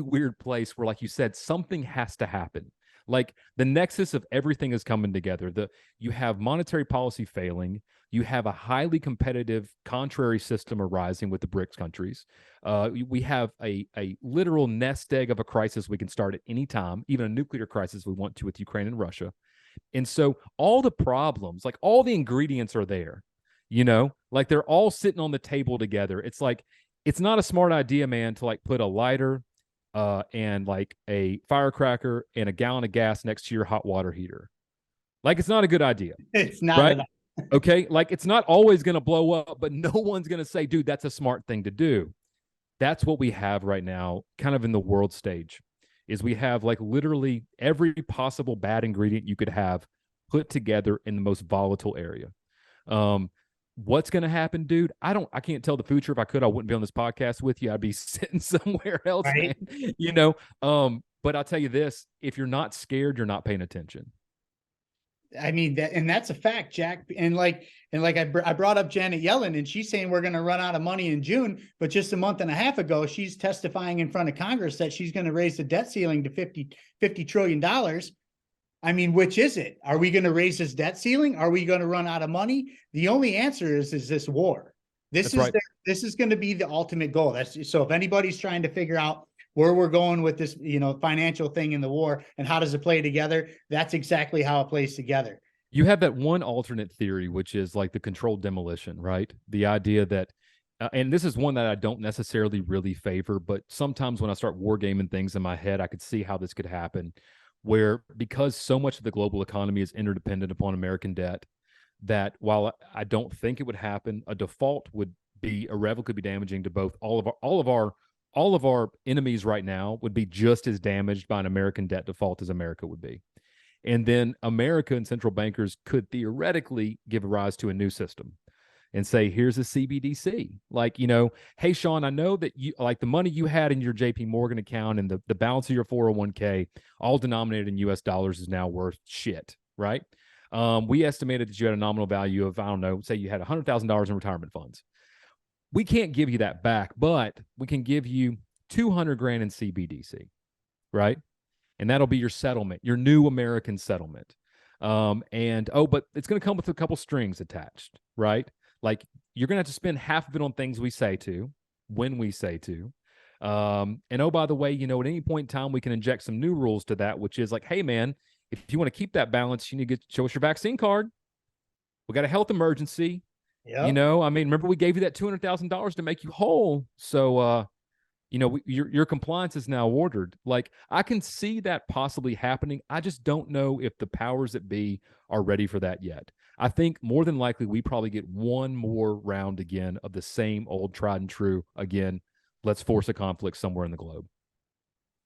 weird place where, like you said, something has to happen. Like the nexus of everything is coming together. You have monetary policy failing. You have a highly competitive contrary system arising with the BRICS countries. We have a literal nest egg of a crisis we can start at any time, even a nuclear crisis we want to with Ukraine and Russia. And so all the problems, like all the ingredients are there, like they're all sitting on the table together. It's like, it's not a smart idea, man, to like put a lighter and like a firecracker and a gallon of gas next to your hot water heater. Like, it's not a good idea. It's not right? at all. Okay. Like, it's not always going to blow up, but no one's going to say, dude, that's a smart thing to do. That's what we have right now, kind of in the world stage, is we have like literally every possible bad ingredient you could have put together in the most volatile area. What's going to happen, dude? I can't tell the future. If I could, I wouldn't be on this podcast with you. I'd be sitting somewhere else, Right. man. But I'll tell you this, if you're not scared, you're not paying attention. I mean that, and that's a fact, Jack. And I brought up Janet Yellen, and she's saying we're going to run out of money in June. But just a month and a half ago, she's testifying in front of Congress that she's going to raise the debt ceiling to $50 trillion. I mean, which is it? Are we going to raise this debt ceiling? Are we going to run out of money? The only answer is this war. This is going to be the ultimate goal. So if anybody's trying to figure out where we're going with this, financial thing in the war and how does it play together, that's exactly how it plays together. You have that one alternate theory, which is like the controlled demolition, right? The idea that, and this is one that I don't necessarily really favor, but sometimes when I start wargaming things in my head, I could see how this could happen, where because so much of the global economy is interdependent upon American debt, that while I don't think it would happen, a default would be irrevocably damaging to both all of our enemies right now would be just as damaged by an American debt default as America would be. And then America and central bankers could theoretically give rise to a new system and say, here's a CBDC. Like, hey, Sean, I know that you like the money you had in your JP Morgan account and the balance of your 401k, all denominated in US dollars, is now worth shit, right? We estimated that you had a nominal value of, I don't know, say you had $100,000 in retirement funds. We can't give you that back, but we can give you 200 grand in CBDC, right? And that'll be your settlement, your new American settlement. But it's going to come with a couple strings attached, right? Like you're going to have to spend half of it on things we say to, when we say to. And by the way, at any point in time, we can inject some new rules to that, which is like, hey, man, if you want to keep that balance, you need to show us your vaccine card. We got a health emergency. Yep. I mean, remember we gave you that $200,000 to make you whole. So, your compliance is now ordered. Like, I can see that possibly happening. I just don't know if the powers that be are ready for that yet. I think more than likely we probably get one more round again of the same old tried and true. Again, let's force a conflict somewhere in the globe.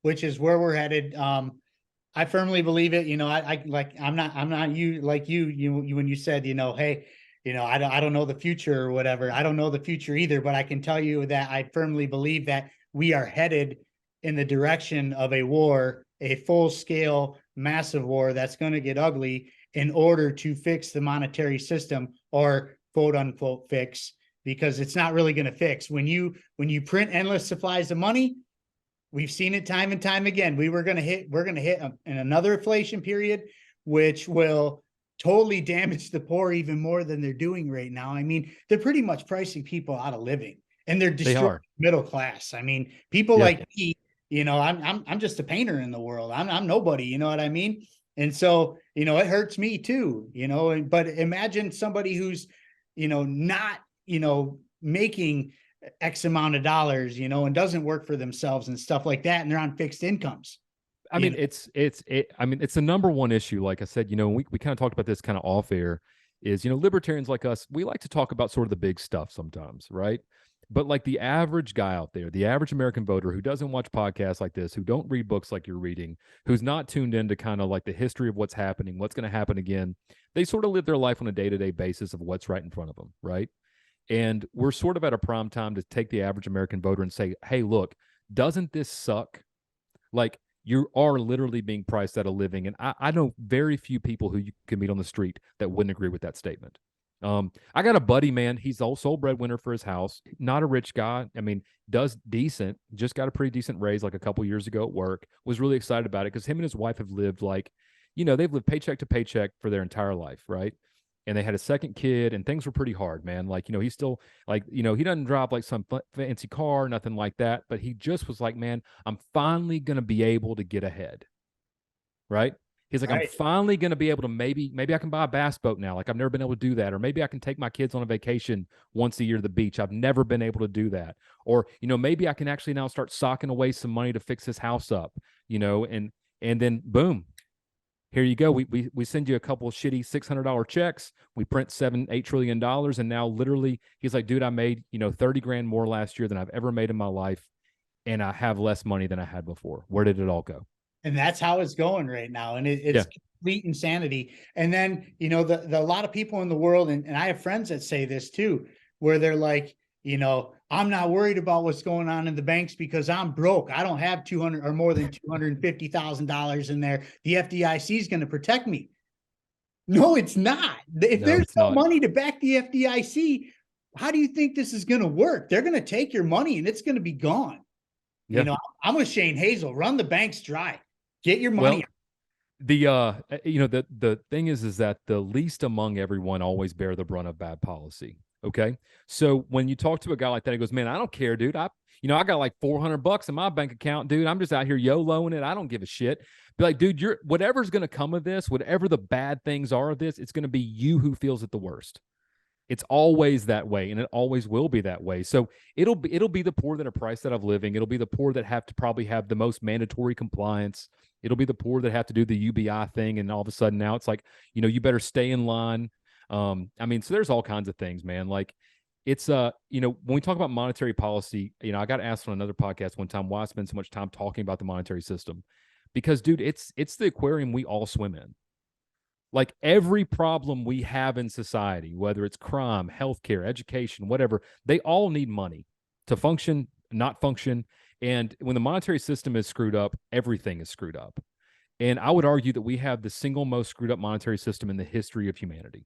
Which is where we're headed. I firmly believe it. I'm not you like you when you said, hey, I don't know the future or whatever. I don't know the future either, but I can tell you that I firmly believe that we are headed in the direction of a war, a full-scale, massive war that's going to get ugly in order to fix the monetary system, or quote unquote fix, because it's not really going to fix. When you print endless supplies of money, we've seen it time and time again. We're going to hit in another inflation period, which will totally damage the poor even more than they're doing right now. I mean, they're pretty much pricing people out of living, and they're destroying middle class. I mean, people like me, I'm just a painter in the world. I'm nobody, you know what I mean? And so, it hurts me too, but imagine somebody who's, not, making X amount of dollars, and doesn't work for themselves and stuff like that. And they're on fixed incomes. It's the number one issue. Like I said, we kind of talked about this kind of off air, is, libertarians like us, we like to talk about sort of the big stuff sometimes, right? But like the average guy out there, the average American voter who doesn't watch podcasts like this, who don't read books like you're reading, who's not tuned into kind of like the history of what's happening, what's going to happen again, they sort of live their life on a day-to-day basis of what's right in front of them, right? And we're sort of at a prime time to take the average American voter and say, hey, look, doesn't this suck? Like, you are literally being priced out of living. And I know very few people who you can meet on the street that wouldn't agree with that statement. I got a buddy, man. He's the sole breadwinner for his house. Not a rich guy. I mean, does decent. Just got a pretty decent raise like a couple years ago at work. Was really excited about it because him and his wife have lived like, they've lived paycheck to paycheck for their entire life, right? And they had a second kid, and things were pretty hard, man. Like, he's still like, he doesn't drive like some fancy car, nothing like that. But he just was like, man, I'm finally gonna be able to get ahead, right? He's like, I'm Right. finally going to be able to maybe I can buy a bass boat now. Like I've never been able to do that. Or maybe I can take my kids on a vacation once a year to the beach. I've never been able to do that. Or, maybe I can actually now start socking away some money to fix this house up, and then boom, here you go. We send you a couple of shitty $600 checks. We print $7-8 trillion. And now literally he's like, dude, I made, 30 grand more last year than I've ever made in my life. And I have less money than I had before. Where did it all go? And that's how it's going right now. And it's Yeah. complete insanity. And then, the a lot of people in the world, and I have friends that say this too, where they're like, I'm not worried about what's going on in the banks because I'm broke. I don't have 200 or more than $250,000 in there. The FDIC is going to protect me. No, it's not. If there's no money to back the FDIC, how do you think this is going to work? They're going to take your money and it's going to be gone. Yeah. I'm with Shane Hazel. Run the banks dry. Get your money. Well, the thing is that the least among everyone always bear the brunt of bad policy. Okay. So when you talk to a guy like that, he goes, man, I don't care, dude. I got like $400 in my bank account, dude. I'm just out here YOLOing it. I don't give a shit. Be like, dude, whatever's going to come of this, whatever the bad things are of this, it's going to be you who feels it the worst. It's always that way, and it always will be that way. So it'll be the poor that are priced out of living. It'll be the poor that have to probably have the most mandatory compliance. It'll be the poor that have to do the UBI thing, and all of a sudden now it's like, you better stay in line. So there's all kinds of things, man. Like it's when we talk about monetary policy, I got asked on another podcast one time why I spend so much time talking about the monetary system, because dude, it's the aquarium we all swim in. Like every problem we have in society, whether it's crime, healthcare, education, whatever, they all need money to function, not function. And when the monetary system is screwed up, everything is screwed up. And I would argue that we have the single most screwed up monetary system in the history of humanity.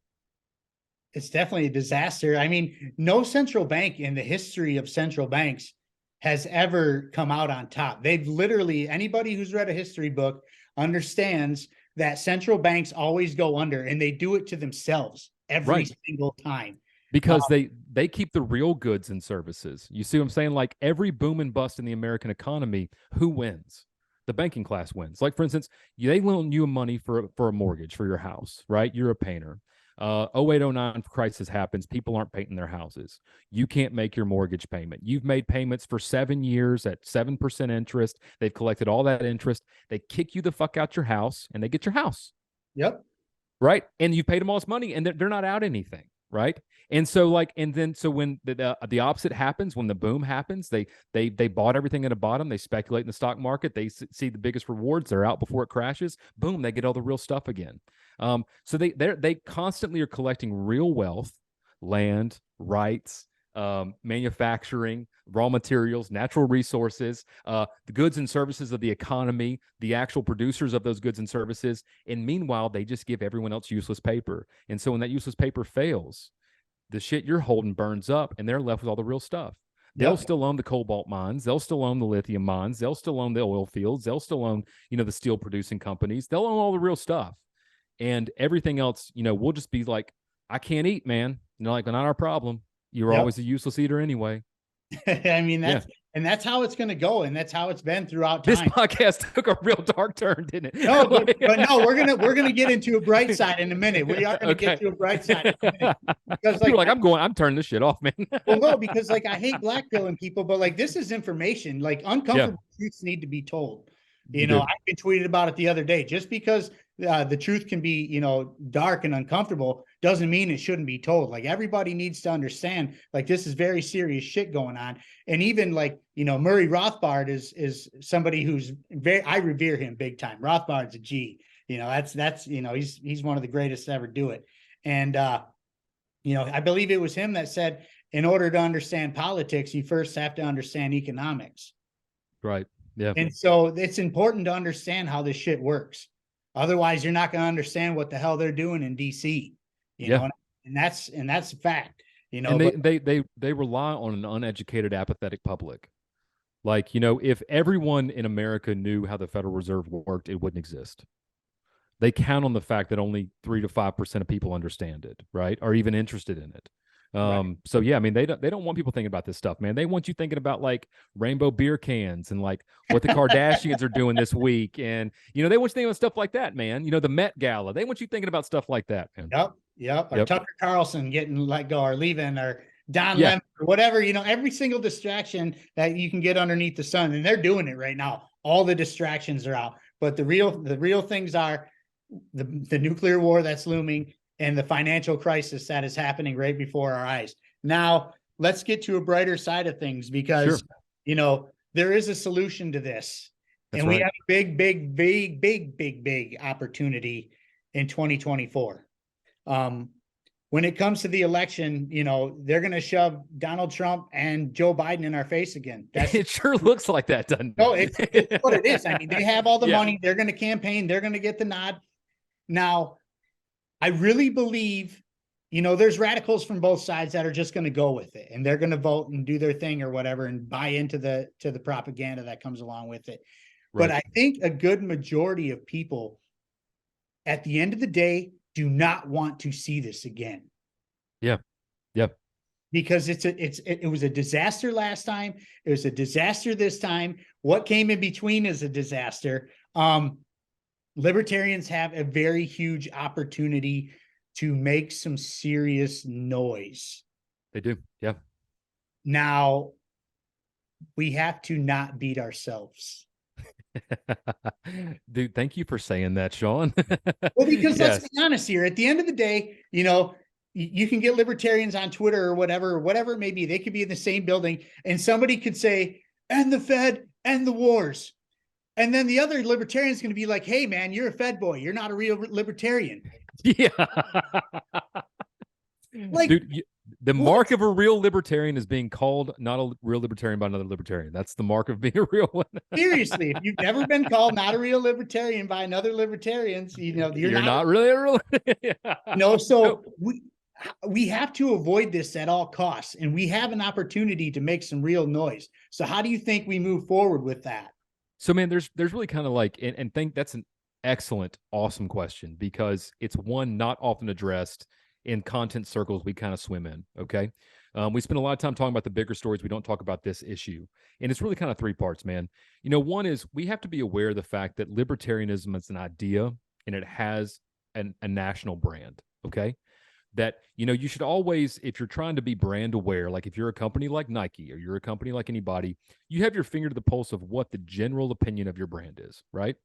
It's definitely a disaster. I mean, no central bank in the history of central banks has ever come out on top. They've literally, anybody who's read a history book understands that central banks always go under, and they do it to themselves every single time. Because they keep the real goods and services. You see what I'm saying? Like every boom and bust in the American economy, who wins? The banking class wins. Like, for instance, they loan you money for a mortgage for your house, right? You're a painter. 0809 crisis happens. People aren't painting their houses. You can't make your mortgage payment. You've made payments for 7 years at 7% interest. They've collected all that interest. They kick you the fuck out your house, and they get your house. Yep. Right. And you paid them all this money, and they're not out anything. Right. And so when the opposite happens, when the boom happens, they bought everything at the bottom. They speculate in the stock market. They see the biggest rewards. They're out before it crashes. Boom, they get all the real stuff again. So they constantly are collecting real wealth, land, rights, manufacturing, raw materials, natural resources, the goods and services of the economy, the actual producers of those goods and services. And meanwhile, they just give everyone else useless paper. And so when that useless paper fails, the shit you're holding burns up, and they're left with all the real stuff. They'll still own the cobalt mines. They'll still own the lithium mines. They'll still own the oil fields. They'll still own, the steel producing companies. They'll own all the real stuff. And everything else, we'll just be like, I can't eat, man. Like, not our problem. You were always a useless eater anyway. I mean, that's how it's going to go. And that's how it's been throughout This time. podcast took a real dark turn, didn't it? No, but no, we're going to get into a bright side in a minute. We are going to get to a bright side in a minute. Because I'm turning this shit off, man. Well, no, because I hate blackpilling people, but this is information. Uncomfortable truths need to be told. I've been tweeted about it the other day. Just because the truth can be, you know, dark and uncomfortable, doesn't mean it shouldn't be told. Like, everybody needs to understand, like, this is very serious shit going on. And even, like, you know, Murray Rothbard is somebody who's very, I revere him big time. Rothbard's a G, you know, that's, you know, he's one of the greatest to ever do it. And, you know, I believe it was him that said, in order to understand politics, you first have to understand economics. Right. Yeah. And so it's important to understand how this shit works. Otherwise, you're not going to understand what the hell they're doing in DC, you know, and that's a fact, you know. And they rely on an uneducated, apathetic public. Like, you know, if everyone in America knew how the Federal Reserve worked, it wouldn't exist. They count on the fact that only 3 to 5% of people understand it, right? Are even interested in it. Right. So yeah, I mean, they don't want people thinking about this stuff, man. They want you thinking about like rainbow beer cans and like what the Kardashians are doing this week. And, you know, they want you thinking about stuff like that, man. You know, the Met Gala, they want you thinking about stuff like that, man. Yep. Or Tucker Carlson getting let go or leaving, or Don Yeah. Lemon or whatever, you know, every single distraction that you can get underneath the sun. And they're doing it right now. All the distractions are out, but the real things are the nuclear war that's looming and the financial crisis that is happening right before our eyes. Now, let's get to a brighter side of things, because, you know, there is a solution to this. That's and we right. have a big opportunity in 2024. When it comes to the election, you know, they're going to shove Donald Trump and Joe Biden in our face again. It sure looks like that, doesn't it? No, it's what it is. I mean, they have all the money. They're going to campaign. They're going to get the nod. Now, I really believe, you know, there's radicals from both sides that are just going to go with it, and they're going to vote and do their thing or whatever and buy into the propaganda that comes along with it. Right. But I think a good majority of people at the end of the day do not want to see this again. Yeah. Because it was a disaster last time. It was a disaster this time. What came in between is a disaster. Libertarians have a very huge opportunity to make some serious noise. They do. Yeah. Now, we have to not beat ourselves. Dude, thank you for saying that, Sean. Well, because let's be honest here. At the end of the day, you know, you can get libertarians on Twitter or whatever it may be. They could be in the same building and somebody could say, "And the Fed and the wars." And then the other libertarian is going to be like, "Hey, man, you're a Fed boy. You're not a real libertarian." Yeah. Like, dude, the mark of a real libertarian is being called not a real libertarian by another libertarian. That's the mark of being a real one. Seriously, if you've never been called not a real libertarian by another libertarian, you know, you're not really a real. No, so we have to avoid this at all costs, and we have an opportunity to make some real noise. So how do you think we move forward with that? So, man, there's really kind of like, and think that's an excellent, awesome question, because it's one not often addressed in content circles we kind of swim in. Okay. We spend a lot of time talking about the bigger stories. We don't talk about this issue. And it's really kind of three parts, man. You know, one is we have to be aware of the fact that libertarianism is an idea and it has a national brand. Okay. That, you know, you should always, if you're trying to be brand aware, like if you're a company like Nike or you're a company like anybody, you have your finger to the pulse of what the general opinion of your brand is, right?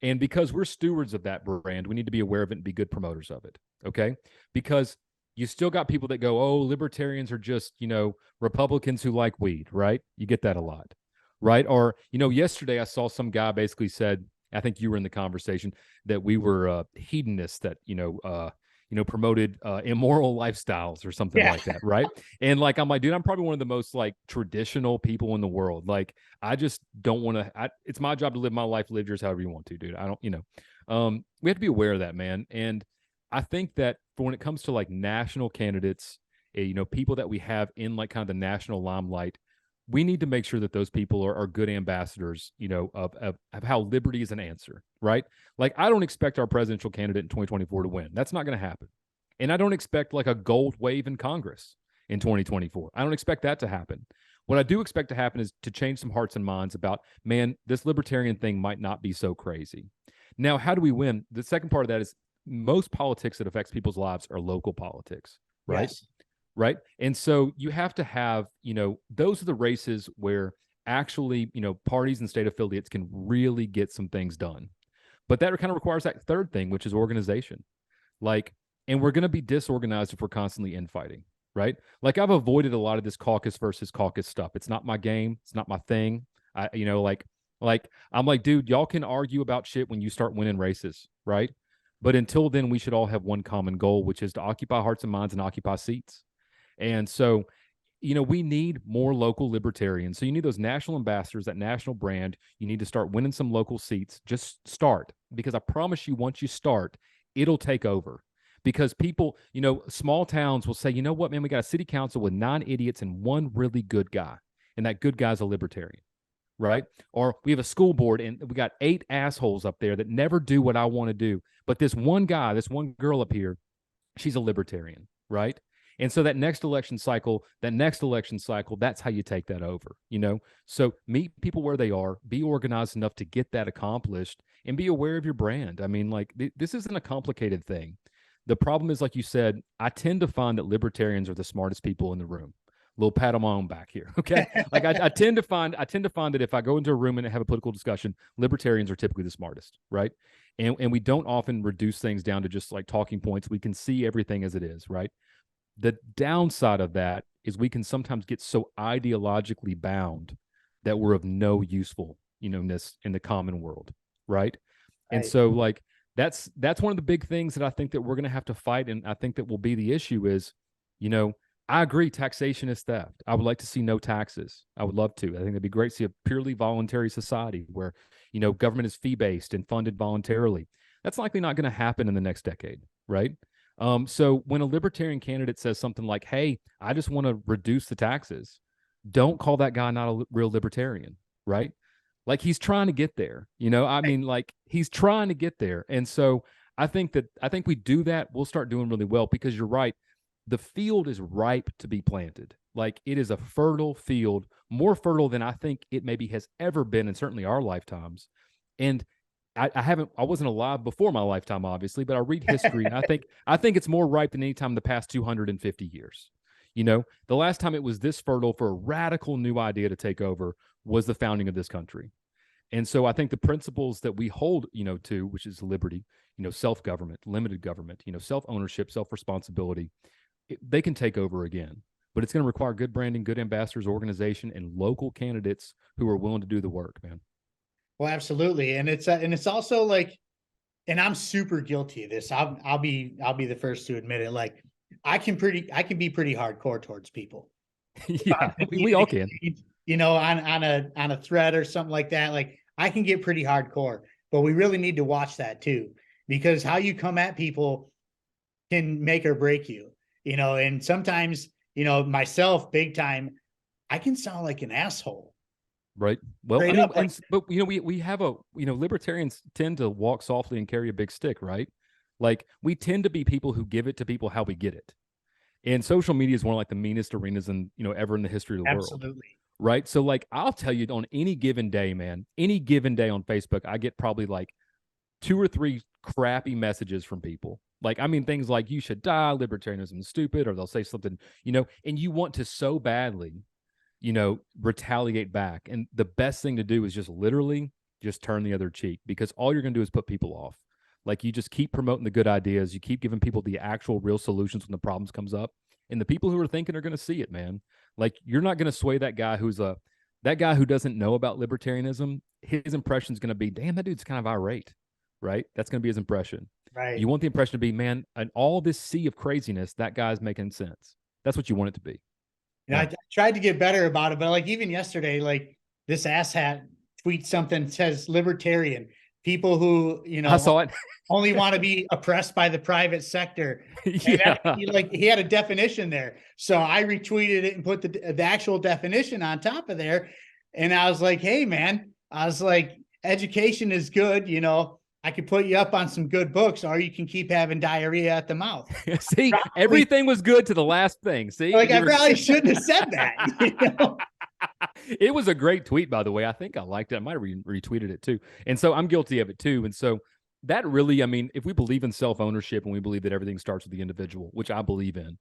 And because we're stewards of that brand, we need to be aware of it and be good promoters of it, okay? Because you still got people that go, "Oh, libertarians are just, you know, Republicans who like weed," right? You get that a lot, right? Or, you know, yesterday I saw some guy basically said, I think you were in the conversation, that we were hedonists that, promoted immoral lifestyles or something like that, right? And like, I'm like, dude, I'm probably one of the most like traditional people in the world. Like, I just don't want to. It's my job to live my life, live yours however you want to, dude. I don't, we have to be aware of that, man. And I think that for when it comes to like national candidates, people that we have in like kind of the national limelight, we need to make sure that those people are good ambassadors, of how liberty is an answer, right? Like, I don't expect our presidential candidate in 2024 to win. That's not going to happen. And I don't expect like a gold wave in Congress in 2024. I don't expect that to happen. What I do expect to happen is to change some hearts and minds about, man, this libertarian thing might not be so crazy. Now, how do we win? The second part of that is most politics that affects people's lives are local politics, right? Yes. Right. And so you have to have, those are the races where actually, parties and state affiliates can really get some things done. But that kind of requires that third thing, which is organization. Like, and we're going to be disorganized if we're constantly infighting, right? Like, I've avoided a lot of this caucus versus caucus stuff. It's not my game. It's not my thing. Like I'm like, dude, y'all can argue about shit when you start winning races, right? But until then, we should all have one common goal, which is to occupy hearts and minds and occupy seats. And so, we need more local libertarians. So you need those national ambassadors, that national brand. You need to start winning some local seats. Just start, because I promise you, once you start, it'll take over. Because people, small towns will say, you know what, man, we got a city council with 9 idiots and one really good guy. And that good guy's a libertarian, right? Or we have a school board and we got 8 assholes up there that never do what I want to do. But this one guy, this one girl up here, she's a libertarian, right? And so that next election cycle, that's how you take that over, So meet people where they are, be organized enough to get that accomplished, and be aware of your brand. I mean, like, this isn't a complicated thing. The problem is, like you said, I tend to find that libertarians are the smartest people in the room. A little pat on my own back here, okay? Like, I tend to find that if I go into a room and have a political discussion, libertarians are typically the smartest, right? And we don't often reduce things down to just like talking points. We can see everything as it is, right? The downside of that is we can sometimes get so ideologically bound that we're of no usefulness in the common world, right? And so, like, that's one of the big things that I think that we're going to have to fight, and I think that will be the issue is, I agree, taxation is theft. I would like to see no taxes. I would love to. I think it'd be great to see a purely voluntary society where, government is fee-based and funded voluntarily. That's likely not going to happen in the next decade, right? So when a libertarian candidate says something like, hey, I just want to reduce the taxes, don't call that guy not a real libertarian, right? Like, he's trying to get there, I mean, like, he's trying to get there. And so I think we do that, we'll start doing really well, because you're right. The field is ripe to be planted. Like, it is a fertile field, more fertile than I think it maybe has ever been in certainly our lifetimes. And I wasn't alive before my lifetime, obviously, but I read history, and I think it's more ripe than any time in the past 250 years. The last time it was this fertile for a radical new idea to take over was the founding of this country. And so I think the principles that we hold, to, which is liberty, self-government, limited government, self-ownership, self-responsibility, they can take over again. But it's going to require good branding, good ambassadors, organization, and local candidates who are willing to do the work, man. Well, absolutely. And it's also like, and I'm super guilty of this. I'll be the first to admit it. Like, I can be pretty hardcore towards people. Yeah, we all can. On a thread or something like that. Like, I can get pretty hardcore, but we really need to watch that too, because how you come at people can make or break you, and sometimes, myself, big time, I can sound like an asshole. Right. Well, but we have libertarians tend to walk softly and carry a big stick, right? Like, we tend to be people who give it to people how we get it. And social media is one of like the meanest arenas ever in the history of the world. Absolutely. Right. So, like, I'll tell you, on any given day, man, any given day on Facebook, I get probably like 2 or 3 crappy messages from people. Like, I mean, things like, you should die, libertarianism is stupid, or they'll say something, and you want to so badly, retaliate back. And the best thing to do is just literally just turn the other cheek, because all you're going to do is put people off. Like, you just keep promoting the good ideas. You keep giving people the actual real solutions when the problems comes up. And the people who are thinking are going to see it, man. Like, you're not going to sway that guy that guy who doesn't know about libertarianism. His impression is going to be, damn, that dude's kind of irate, right? That's going to be his impression. Right. You want the impression to be, man, and all this sea of craziness, that guy's making sense. That's what you want it to be. I tried to get better about it, but like, even yesterday, like, this asshat tweets something, says libertarian, people who, I saw it. only want to be oppressed by the private sector. Yeah. He had a definition there. So I retweeted it and put the actual definition on top of there. And I was like, hey, man, education is good. I could put you up on some good books, or you can keep having diarrhea at the mouth. See, everything was good to the last thing. See, like, I probably shouldn't have said that. It was a great tweet, by the way. I think I liked it. I might have retweeted it too. And so I'm guilty of it too. And so that really, I mean, if we believe in self-ownership and we believe that everything starts with the individual, which I believe in,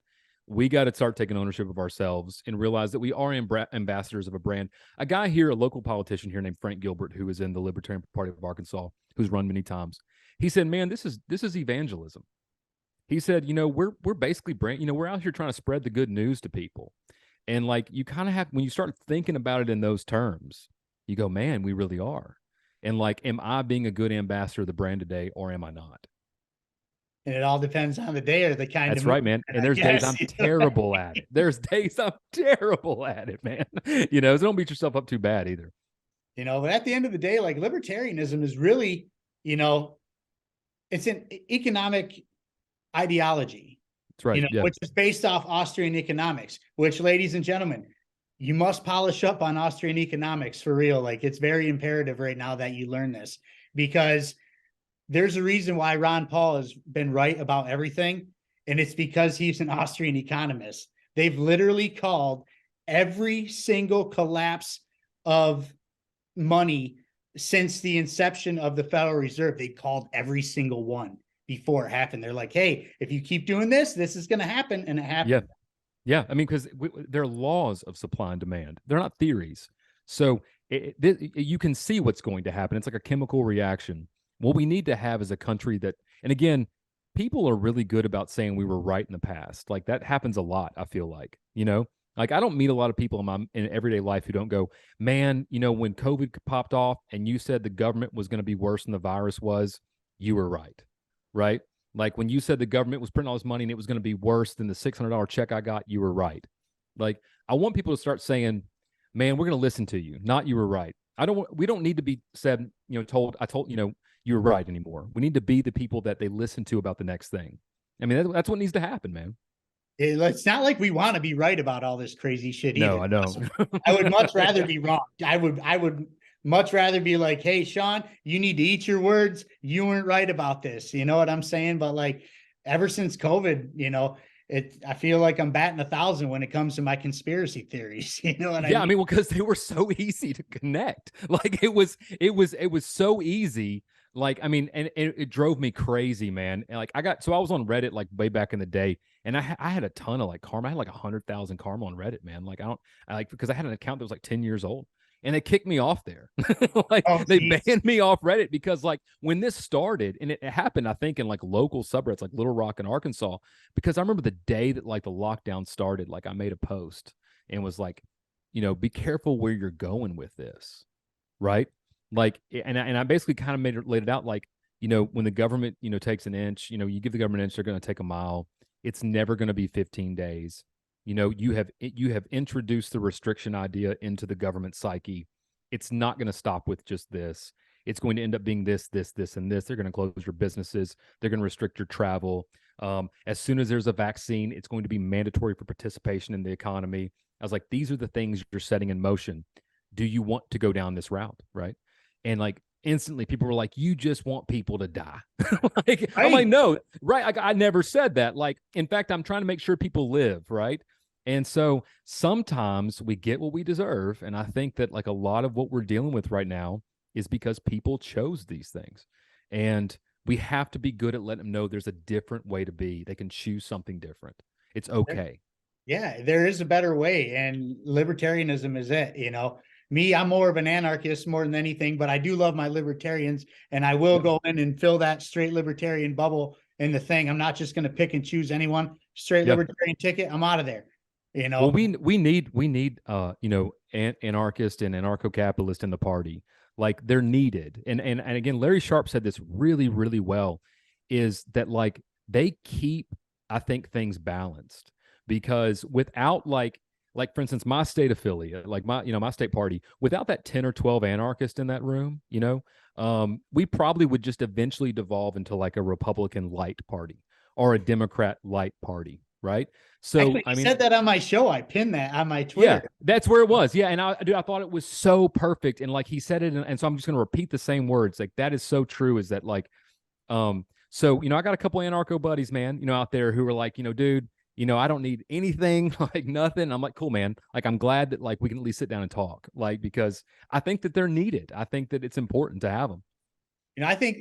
We got to start taking ownership of ourselves and realize that we are ambassadors of a brand. A guy here, a local politician here named Frank Gilbert, who is in the Libertarian Party of Arkansas, who's run many times, he said, man, this is evangelism. He said, we're basically we're out here trying to spread the good news to people. And like, you kind of have, when you start thinking about it in those terms, you go, man, we really are. And like, am I being a good ambassador of the brand today, or am I not? And it all depends on the day or the kind That's of right, movement, man. And I there's days guess, I'm terrible at it. There's days I'm terrible at it, man. So don't beat yourself up too bad either. But at the end of the day, like libertarianism is really, it's an economic ideology, That's right. Yeah. which is based off Austrian economics, which, ladies and gentlemen, you must polish up on Austrian economics for real. Like, it's very imperative right now that you learn this, because there's a reason why Ron Paul has been right about everything. And it's because he's an Austrian economist. They've literally called every single collapse of money since the inception of the Federal Reserve. They called every single one before it happened. They're like, hey, if you keep doing this, this is going to happen. And it happened. Yeah. Yeah. I mean, because they're laws of supply and demand. They're not theories. So you can see what's going to happen. It's like a chemical reaction. What we need to have is a country that, and again, people are really good about saying we were right in the past. Like, that happens a lot, I feel like, like I don't meet a lot of people in everyday life who don't go, man, when COVID popped off and you said the government was going to be worse than the virus was, you were right. Right. Like, when you said the government was printing all this money and it was going to be worse than the $600 check I got, you were right. Like, I want people to start saying, man, we're going to listen to you, not you were right. We don't need to be said, told, you were right anymore. We need to be the people that they listen to about the next thing. I mean, that's what needs to happen, man. It's not like we want to be right about all this crazy shit either. No, I don't. I would much rather be wrong. I would much rather be like, hey, Sean, you need to eat your words. You weren't right about this. You know what I'm saying? But like, ever since COVID, I feel like I'm batting 1,000 when it comes to my conspiracy theories. You know what I mean? Yeah, I mean, well, because they were so easy to connect. Like, it was so easy. Like, I mean, and it drove me crazy, man. And like, I was on Reddit like way back in the day, and I had a ton of like karma. I had like 100,000 karma on Reddit, man. Like, because I had an account that was like 10 years old, and they kicked me off there. Like, they banned me off Reddit because like when this started, and it happened, I think in like local subreddits like Little Rock in Arkansas, because I remember the day that like the lockdown started, like I made a post and was like, be careful where you're going with this, right? Like, and I basically kind of laid it out like, when the government, takes an inch, you give the government an inch, they're going to take a mile. It's never going to be 15 days. You have introduced the restriction idea into the government psyche. It's not going to stop with just this. It's going to end up being this, this, this, and this. They're going to close your businesses. They're going to restrict your travel. As soon as there's a vaccine, it's going to be mandatory for participation in the economy. I was like, these are the things you're setting in motion. Do you want to go down this route? Right. And like instantly people were like, you just want people to die. Like, right. I'm like, no, right. I never said that. Like, in fact, I'm trying to make sure people live. Right. And so sometimes we get what we deserve. And I think that like a lot of what we're dealing with right now is because people chose these things. And we have to be good at letting them know there's a different way to be. They can choose something different. It's okay. Yeah, there is a better way. And libertarianism is it, Me, I'm more of an anarchist more than anything, but I do love my libertarians, and I will go in and fill that straight libertarian bubble in the thing. I'm not just going to pick and choose anyone. Straight libertarian ticket, I'm out of there. Well, we need anarchist and anarcho-capitalist in the party. Like, they're needed. And again, Larry Sharp said this really, really well, is that like they keep, I think, things balanced, because without like for instance, my state affiliate, like my state party, without that 10 or 12 anarchists in that room, we probably would just eventually devolve into like a Republican light party or a Democrat light party. Right. So actually, I said that on my show. I pinned that on my Twitter. Yeah, that's where it was. Yeah. And I thought it was so perfect. And like he said it. And so I'm just going to repeat the same words. Like, that is so true, is that like, so, I got a couple of anarcho buddies, man, out there who are like, dude, I don't need anything, like nothing. I'm like, cool, man. Like, I'm glad that like we can at least sit down and talk, like, because I think that they're needed. I think that it's important to have them. I think,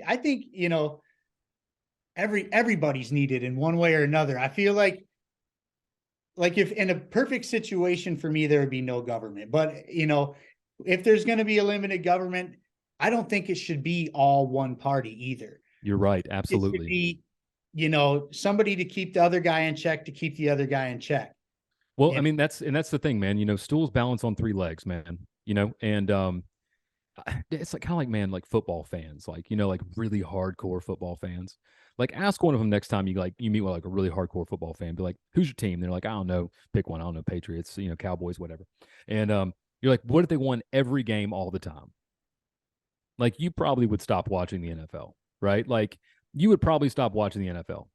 everybody's needed in one way or another. I feel like like if in a perfect situation for me, there would be no government. But, you know, if there's going to be a limited government, I don't think it should be all one party either. You're right. It should Absolutely. be, you know, somebody to keep the other guy in check, to keep the other guy in check. Well, I And mean, that's the thing, man. You know, stools balance on three legs, man. You know, and it's like kind of like, man, like football fans, like, you know, like really hardcore football fans. Like, ask one of them next time you meet with like a really hardcore football fan. Be like, "Who's your team?" They're like, "I don't know. Pick one. I don't know. Patriots, you know, Cowboys, whatever." And you're like, "What if they won every game all the time?" Like, you probably would stop watching the NFL, right? Like, you would probably stop watching the NFL.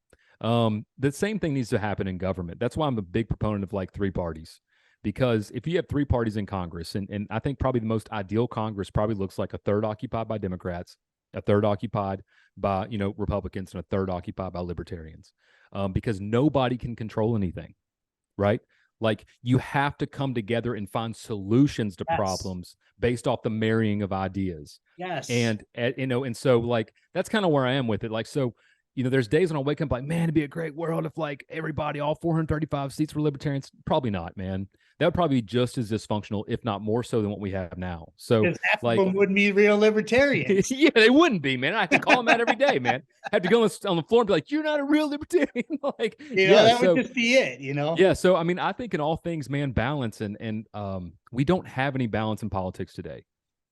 The same thing needs to happen in government. That's why I'm a big proponent of like three parties. Because if you have three parties in Congress, and I think probably the most ideal Congress probably looks like a third occupied by Democrats, a third occupied by, you know, Republicans, and a third occupied by Libertarians. Because nobody can control anything, right? Like, you have to come together and find solutions to yes, problems based off the marrying of ideas. yes, And you know, and so like that's kind of where I am with it. Like, so, you know, there's days when I wake up like, man, it'd be a great world if like everybody, all 435 seats were libertarians. Probably not, man. That would probably be just as dysfunctional, if not more so, than what we have now. So, because half of like, them wouldn't be real libertarians. yeah, they wouldn't be, man. I have to call them out every day, man. I have to go on the floor and be like, "You're not a real libertarian." Like, You know, yeah. that would So, just be it, you know? yeah, so I mean, I think in all things, man, balance, and we don't have any balance in politics today.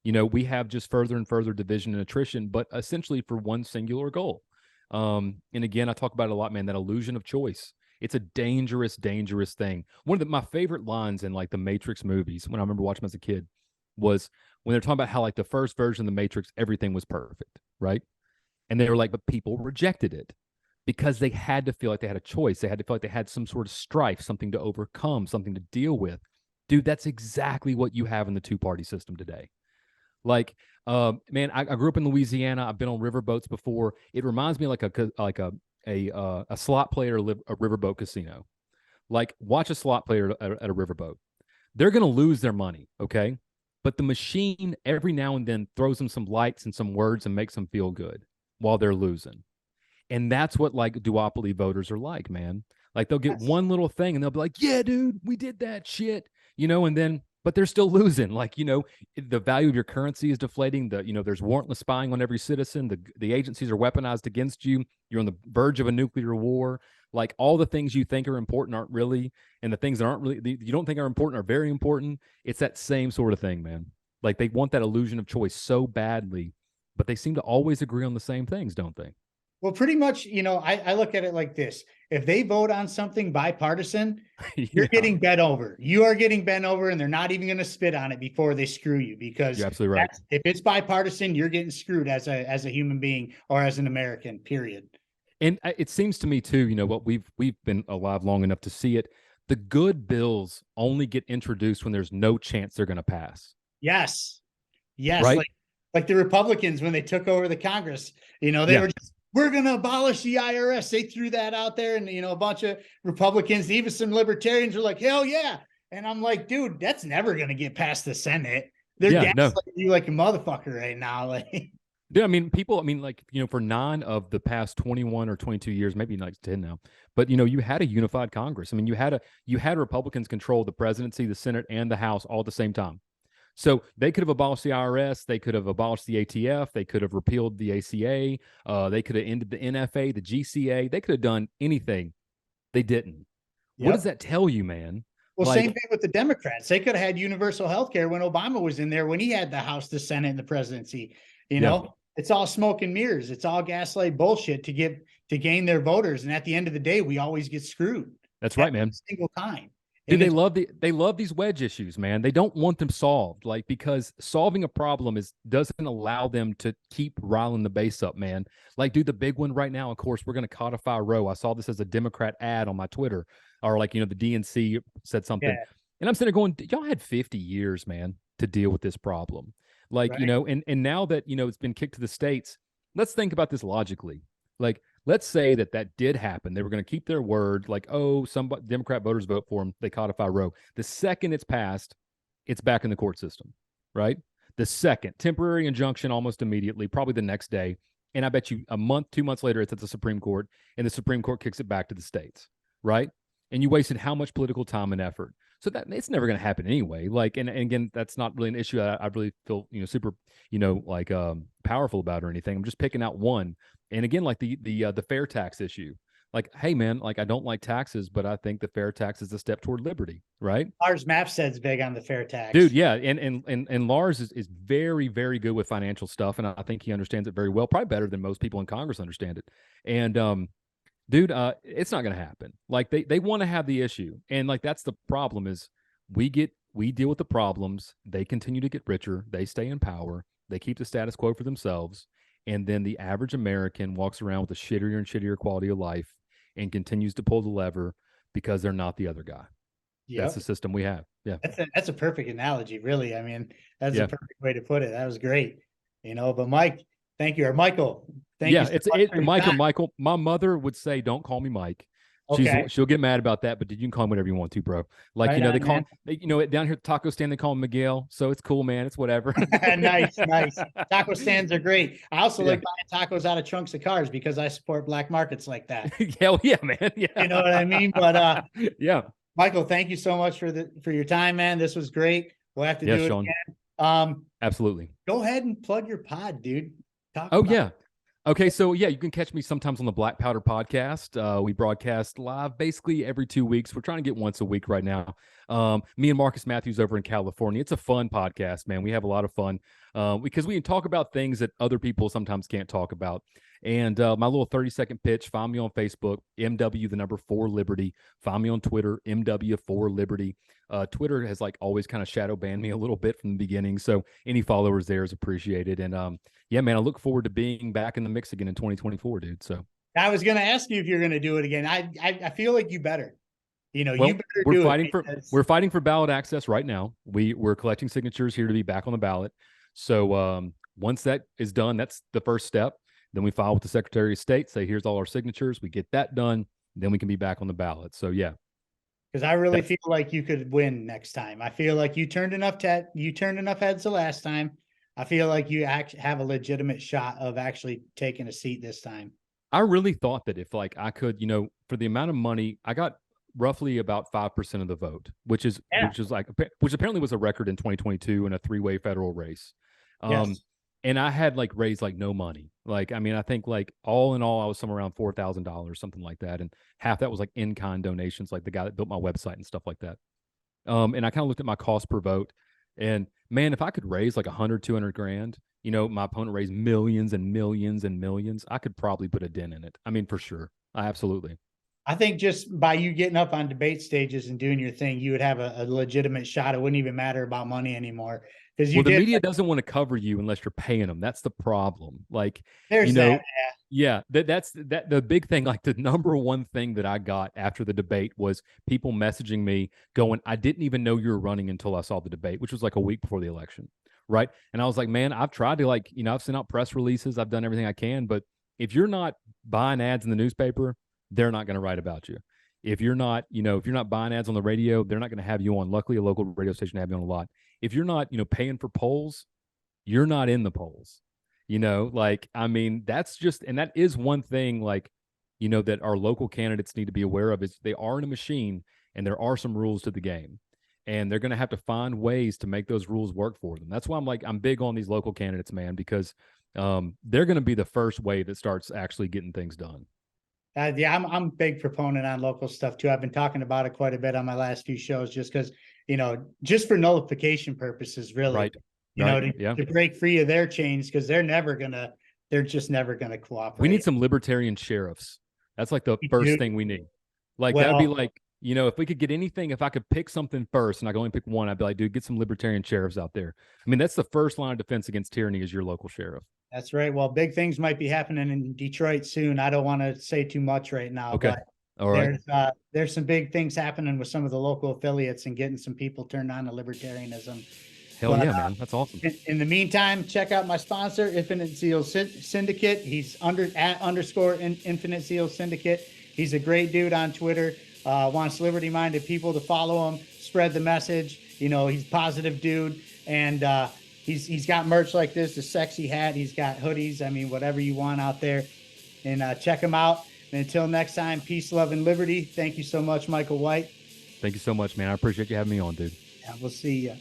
You know, we have just further and further division and attrition, but essentially for one singular goal. And again, I talk about it a lot, man, that illusion of choice. It's a dangerous, dangerous thing. One of my favorite lines in like the Matrix movies, when I remember watching them as a kid, was when they're talking about how like the first version of the Matrix, everything was perfect, right? And they were like, but people rejected it because they had to feel like they had a choice. They had to feel like they had some sort of strife, something to overcome, something to deal with. Dude, that's exactly what you have in the two-party system today. Like, man, I grew up in Louisiana. I've been on riverboats before. It reminds me like a slot player at a riverboat casino. Like, watch a slot player at a riverboat. They're going to lose their money, okay? But the machine every now and then throws them some lights and some words and makes them feel good while they're losing. And that's what like duopoly voters are like, man. Like, they'll get Yes. one little thing and they'll be like, "Yeah, dude, we did that shit," you know, and then but they're still losing. Like, you know, the value of your currency is deflating. You know, there's warrantless spying on every citizen. The agencies are weaponized against you. You're on the verge of a nuclear war. Like, all the things you think are important aren't really, and the things that aren't really you don't think are important are very important. It's that same sort of thing, man. Like, they want that illusion of choice so badly, but they seem to always agree on the same things, don't they? Well, pretty much, you know, I look at it like this. If they vote on something bipartisan, you're Yeah, getting bent over. You are getting bent over, and they're not even going to spit on it before they screw you, because you're absolutely right. that's if it's bipartisan, you're getting screwed as a human being or as an American, period. And it seems to me too, you know, what we've been alive long enough to see it. The good bills only get introduced when there's no chance they're going to pass, Yes. Yes. right? Like the Republicans when they took over the Congress, you know, they Yeah, were just, we're going to abolish the IRS. They threw that out there, and, you know, a bunch of Republicans, even some libertarians were like, hell yeah. And I'm like, dude, that's never going to get past the Senate. They're yeah, no, gaslighting you like a motherfucker right now. Like, yeah. I mean, people. I mean, like, you know, for 9 of the past 21 or 22 years, maybe like 10 now, but you know, you had a unified Congress. I mean, you had Republicans control the presidency, the Senate, and the House all at the same time. So they could have abolished the IRS. They could have abolished the ATF. They could have repealed the ACA. They could have ended the NFA, the GCA. They could have done anything. They didn't. What does yep. that tell you, man? Well, same Like, thing with the Democrats. They could have had universal health care when Obama was in there, when he had the House, the Senate, and the presidency. You yeah, know, it's all smoke and mirrors. It's all gaslight bullshit to gain their voters. And at the end of the day, we always get screwed that's right, every man. single time. Dude, And it's they love these wedge issues, man. They don't want them solved, like, because solving a problem doesn't allow them to keep riling the base up, man. Like, dude, the big one right now, of course, we're going to codify Roe. I saw this as a Democrat ad on my Twitter, or like, you know, the DNC said something, yeah, and I'm sitting there going, y'all had 50 years, man, to deal with this problem. Like, you right. know, and now that, you know, it's been kicked to the states, let's think about this logically. Like, let's say that did happen. They were going to keep their word. Like, oh, some Democrat voters vote for them. They codify Roe. The second it's passed, it's back in the court system, right? The second temporary injunction, almost immediately, probably the next day. And I bet you a month, 2 months later, it's at the Supreme Court, and the Supreme Court kicks it back to the states, right? and you wasted how much political time and effort. So that it's never going to happen anyway. Like, and again, that's not really an issue I really feel, super, like powerful about or anything. I'm just picking out one. And again, like the fair tax issue. Like, hey man, like I don't like taxes, but I think the fair tax is a step toward liberty, right? Lars Mapstead's big on the fair tax. Dude, yeah. And Lars is very, very good with financial stuff. And I think he understands it very well, probably better than most people in Congress understand it. And dude, it's not going to happen. Like they want to have the issue. And like, that's the problem is we deal with the problems. They continue to get richer. They stay in power. They keep the status quo for themselves. And then the average American walks around with a shittier and shittier quality of life and continues to pull the lever because they're not the other guy. Yep. That's the system we have. Yeah. That's a perfect analogy, really. I mean, that's a perfect way to put it. That was great. But Mike, thank you. Or Michael, thank you. Michael, my mother would say, don't call me Mike. She'll get mad about that, but you can call him whatever you want to, bro. Like, right they call him, down here at the taco stand, they call him Miguel. So it's cool, man. It's whatever. Nice. Taco stands are great. I also like buying tacos out of trunks of cars because I support black markets like that. Hell yeah, man. Yeah. You know what I mean? But yeah. Michael, thank you so much for your time, man. This was great. We'll have to do it Sean. again. Absolutely. Go ahead and plug your pod, dude. Okay, so you can catch me sometimes on the Black Powder podcast. We broadcast live basically every 2 weeks. We're trying to get once a week right now. Me and Marcus Matthews over in California. It's a fun podcast, man. We have a lot of fun because we can talk about things that other people sometimes can't talk about. And my little 30-second pitch, find me on Facebook, MW4Liberty. Find me on Twitter, MW4Liberty. Twitter has like always kind of shadow banned me a little bit from the beginning. So any followers there is appreciated. And yeah, man, I look forward to being back in the mix again in 2024, dude. So I was going to ask you if you're going to do it again. I feel like you better. You better we're fighting for ballot access right now. We're collecting signatures here to be back on the ballot. So once that is done, that's the first step. Then we file with the Secretary of State, say, here's all our signatures. We get that done. Then we can be back on the ballot. So, yeah. Because I really feel like you could win next time. I feel like you turned enough heads the last time. I feel like you have a legitimate shot of actually taking a seat this time. I really thought that if like I could, for the amount of money, I got roughly about 5% of the vote, which apparently was a record in 2022 in a 3-way federal race. Yes. And I had like raised like no money. Like, I mean, I think like all in all, I was somewhere around $4,000, something like that. And half that was like in-kind donations, like the guy that built my website and stuff like that. And I kind of looked at my cost per vote and man, if I could raise like 100, 200 grand, my opponent raised millions and millions and millions, I could probably put a dent in it. I mean, for sure. Absolutely. I think just by you getting up on debate stages and doing your thing, you would have a legitimate shot. It wouldn't even matter about money anymore. Because the media doesn't want to cover you unless you're paying them. That's the problem. Like, there's that. Yeah, that's the big thing. Like the number one thing that I got after the debate was people messaging me going, I didn't even know you were running until I saw the debate, which was like a week before the election. Right. And I was like, man, I've tried to I've sent out press releases. I've done everything I can. But if you're not buying ads in the newspaper, they're not going to write about you. If you're not, if you're not buying ads on the radio, they're not going to have you on. Luckily, a local radio station have you on a lot. If you're not, paying for polls, you're not in the polls. I mean, that's just, and that is one thing that our local candidates need to be aware of is they are in a machine and there are some rules to the game. And they're going to have to find ways to make those rules work for them. That's why I'm big on these local candidates, man, because they're going to be the first wave that starts actually getting things done. Yeah, I'm a big proponent on local stuff too. I've been talking about it quite a bit on my last few shows, just because, just for nullification purposes, really, right. To break free of their chains, because they're just never gonna cooperate. We need some libertarian sheriffs. That's like the first thing we need. That'd be like, if we could get anything, if I could pick something first and I could only pick one, I'd be like, dude, get some libertarian sheriffs out there. I mean, that's the first line of defense against tyranny is your local sheriff. That's right. Well, big things might be happening in Detroit soon. I don't want to say too much right now. Okay. But all right. There's some big things happening with some of the local affiliates and getting some people turned on to libertarianism. Hell yeah, man. That's awesome. In the meantime, check out my sponsor, Infinite Seal Syndicate. He's @ Infinite Seal Syndicate. He's a great dude on Twitter. Wants liberty-minded people to follow him, spread the message. He's a positive dude. And, He's got merch like this, the sexy hat. He's got hoodies. I mean, whatever you want out there. And check him out. And until next time, peace, love, and liberty. Thank you so much, Michael White. Thank you so much, man. I appreciate you having me on, dude. Yeah, we'll see you.